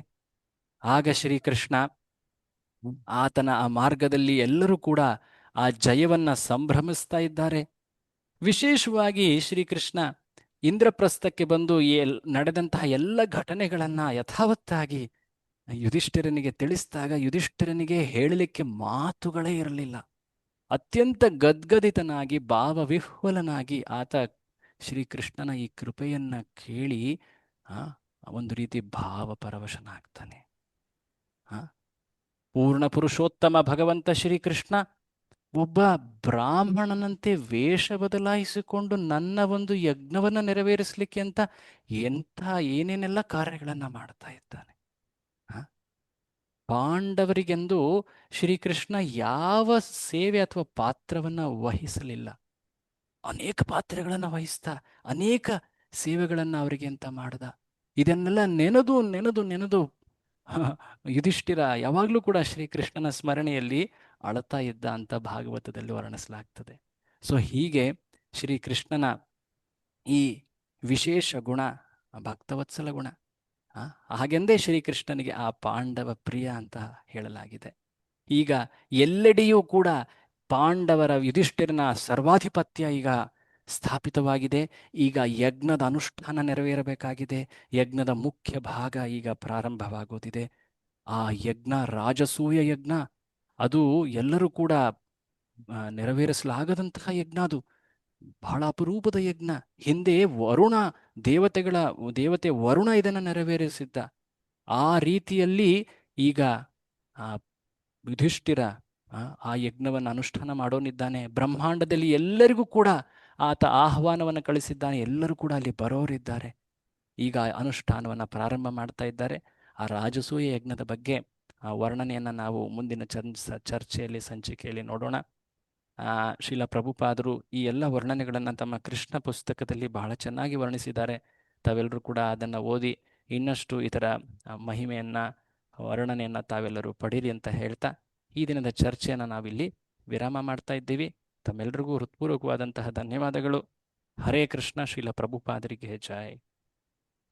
ಆಗ ಶ್ರೀಕೃಷ್ಣ ಆತನ ಆ ಮಾರ್ಗದಲ್ಲಿ ಎಲ್ಲರೂ ಕೂಡ ಆ ಜಯವನ್ನ ಸಂಭ್ರಮಿಸ್ತಾ ಇದ್ದಾರೆ. ವಿಶೇಷವಾಗಿ ಶ್ರೀಕೃಷ್ಣ ಇಂದ್ರಪ್ರಸ್ಥಕ್ಕೆ ಬಂದು ನಡೆದಂತಹ ಎಲ್ಲ ಘಟನೆಗಳನ್ನ ಯಥಾವತ್ತಾಗಿ ಯುಧಿಷ್ಠಿರನಿಗೆ ತಿಳಿಸಿದಾಗ ಯುಧಿಷ್ಠಿರನಿಗೆ ಹೇಳಲಿಕ್ಕೆ ಮಾತುಗಳೇ ಇರಲಿಲ್ಲ. ಅತ್ಯಂತ ಗದ್ಗದಿತನಾಗಿ ಭಾವವಿಹ್ವಲನಾಗಿ ಆತ ಶ್ರೀಕೃಷ್ಣನ ಈ ಕೃಪೆಯನ್ನ ಕೇಳಿ ಒಂದು ರೀತಿ ಭಾವಪರವಶನಾಗ್ತಾನೆ. ಪೂರ್ಣ ಪುರುಷೋತ್ತಮ ಭಗವಂತ ಶ್ರೀಕೃಷ್ಣ ಒಬ್ಬ ಬ್ರಾಹ್ಮಣನಂತೆ ವೇಷ ಬದಲಾಯಿಸಿಕೊಂಡು ನನ್ನ ಒಂದು ಯಜ್ಞವನ್ನು ನೆರವೇರಿಸಲಿಕ್ಕೆ ಅಂತ ಏನೇನೆಲ್ಲ ಕಾರ್ಯಗಳನ್ನ ಮಾಡ್ತಾ ಇದ್ದಾನೆ. ಪಾಂಡವರಿಗೆಂದು ಶ್ರೀಕೃಷ್ಣ ಯಾವ ಸೇವೆ ಅಥವಾ ಪಾತ್ರವನ್ನ ವಹಿಸಲಿಲ್ಲ. ಅನೇಕ ಪಾತ್ರಗಳನ್ನು ವಹಿಸ್ತಾ ಅನೇಕ ಸೇವೆಗಳನ್ನ ಅವರಿಗೆ ಅಂತ ಮಾಡ್ದ. ಇದನ್ನೆಲ್ಲ ನೆನೆದು ನೆನೆದು ನೆನೆದು ಯುಧಿಷ್ಠಿರ ಯಾವಾಗಲೂ ಕೂಡ ಶ್ರೀಕೃಷ್ಣನ ಸ್ಮರಣೆಯಲ್ಲಿ ಅಳತಾ ಇದ್ದ ಅಂತ ಭಾಗವತದಲ್ಲಿ ವರ್ಣಿಸಲಾಗ್ತದೆ. ಸೊ ಹೀಗೆ ಶ್ರೀಕೃಷ್ಣನ ಈ ವಿಶೇಷ ಗುಣ ಭಕ್ತವತ್ಸಲ ಗುಣ. ಹಾಗೆಂದೇ ಶ್ರೀಕೃಷ್ಣನಿಗೆ ಆ ಪಾಂಡವ ಪ್ರಿಯ ಅಂತ ಹೇಳಲಾಗಿದೆ. ಈಗ ಎಲ್ಲೆಡೆಯೂ ಕೂಡ ಪಾಂಡವರ ಯುಧಿಷ್ಠಿರನ ಸರ್ವಾಧಿಪತ್ಯ ಈಗ ಸ್ಥಾಪಿತವಾಗಿದೆ. ಈಗ ಯಜ್ಞದ ಅನುಷ್ಠಾನ ನೆರವೇರಬೇಕಾಗಿದೆ. ಯಜ್ಞದ ಮುಖ್ಯ ಭಾಗ ಈಗ ಪ್ರಾರಂಭವಾಗುತ್ತಿದೆ. ಆ ಯಜ್ಞ ರಾಜಸೂಯ ಯಜ್ಞ. ಅದು ಎಲ್ಲರೂ ಕೂಡ ನೆರವೇರಿಸಲಾಗದಂತಹ ಯಜ್ಞ. ಅದು ಬಹಳ ಅಪರೂಪದ ಯಜ್ಞ. ಹಿಂದೆ ವರುಣ ದೇವತೆ ವರುಣ ಇದನ್ನು ನೆರವೇರಿಸಿದ್ದ. ಆ ರೀತಿಯಲ್ಲಿ ಈಗ ಯುಧಿಷ್ಠಿರ ಆ ಯಜ್ಞವನ್ನು ಅನುಷ್ಠಾನ ಮಾಡೋನಿದ್ದಾನೆ. ಬ್ರಹ್ಮಾಂಡದಲ್ಲಿ ಎಲ್ಲರಿಗೂ ಕೂಡ ಆತ ಆಹ್ವಾನವನ್ನು ಕಳಿಸಿದ್ದಾನೆ. ಎಲ್ಲರೂ ಕೂಡ ಅಲ್ಲಿ ಬರೋರಿದ್ದಾರೆ. ಈಗ ಅನುಷ್ಠಾನವನ್ನು ಪ್ರಾರಂಭ ಮಾಡ್ತಾ ಇದ್ದಾರೆ. ಆ ರಾಜಸೂಯ ಯಜ್ಞದ ಬಗ್ಗೆ ವರ್ಣನೆಯನ್ನು ನಾವು ಮುಂದಿನ ಚರ್ಚೆಯಲ್ಲಿ ಸಂಚಿಕೆಯಲ್ಲಿ ನೋಡೋಣ. ಶ್ರೀಲ ಪ್ರಭುಪಾದರು ಈ ಎಲ್ಲ ವರ್ಣನೆಗಳನ್ನು ತಮ್ಮ ಕೃಷ್ಣ ಪುಸ್ತಕದಲ್ಲಿ ಬಹಳ ಚೆನ್ನಾಗಿ ವರ್ಣಿಸಿದ್ದಾರೆ. ತಾವೆಲ್ಲರೂ ಕೂಡ ಅದನ್ನು ಓದಿ ಇನ್ನಷ್ಟು ಇದರ ಮಹಿಮೆಯನ್ನು ವರ್ಣನೆಯನ್ನು ತಾವೆಲ್ಲರೂ ಪಡೀರಿ ಅಂತ ಹೇಳ್ತಾ ಈ ದಿನದ ಚರ್ಚೆಯನ್ನು ನಾವಿಲ್ಲಿ ವಿರಾಮ ಮಾಡ್ತಾ ಇದ್ದೀವಿ. ತಮ್ಮೆಲ್ಲರಿಗೂ ಹೃತ್ಪೂರ್ವಕವಾದಂತಹ ಧನ್ಯವಾದಗಳು. ಹರೇ ಕೃಷ್ಣ. ಶ್ರೀಲ ಪ್ರಭುಪಾದರಿಗೆ ಜೈ.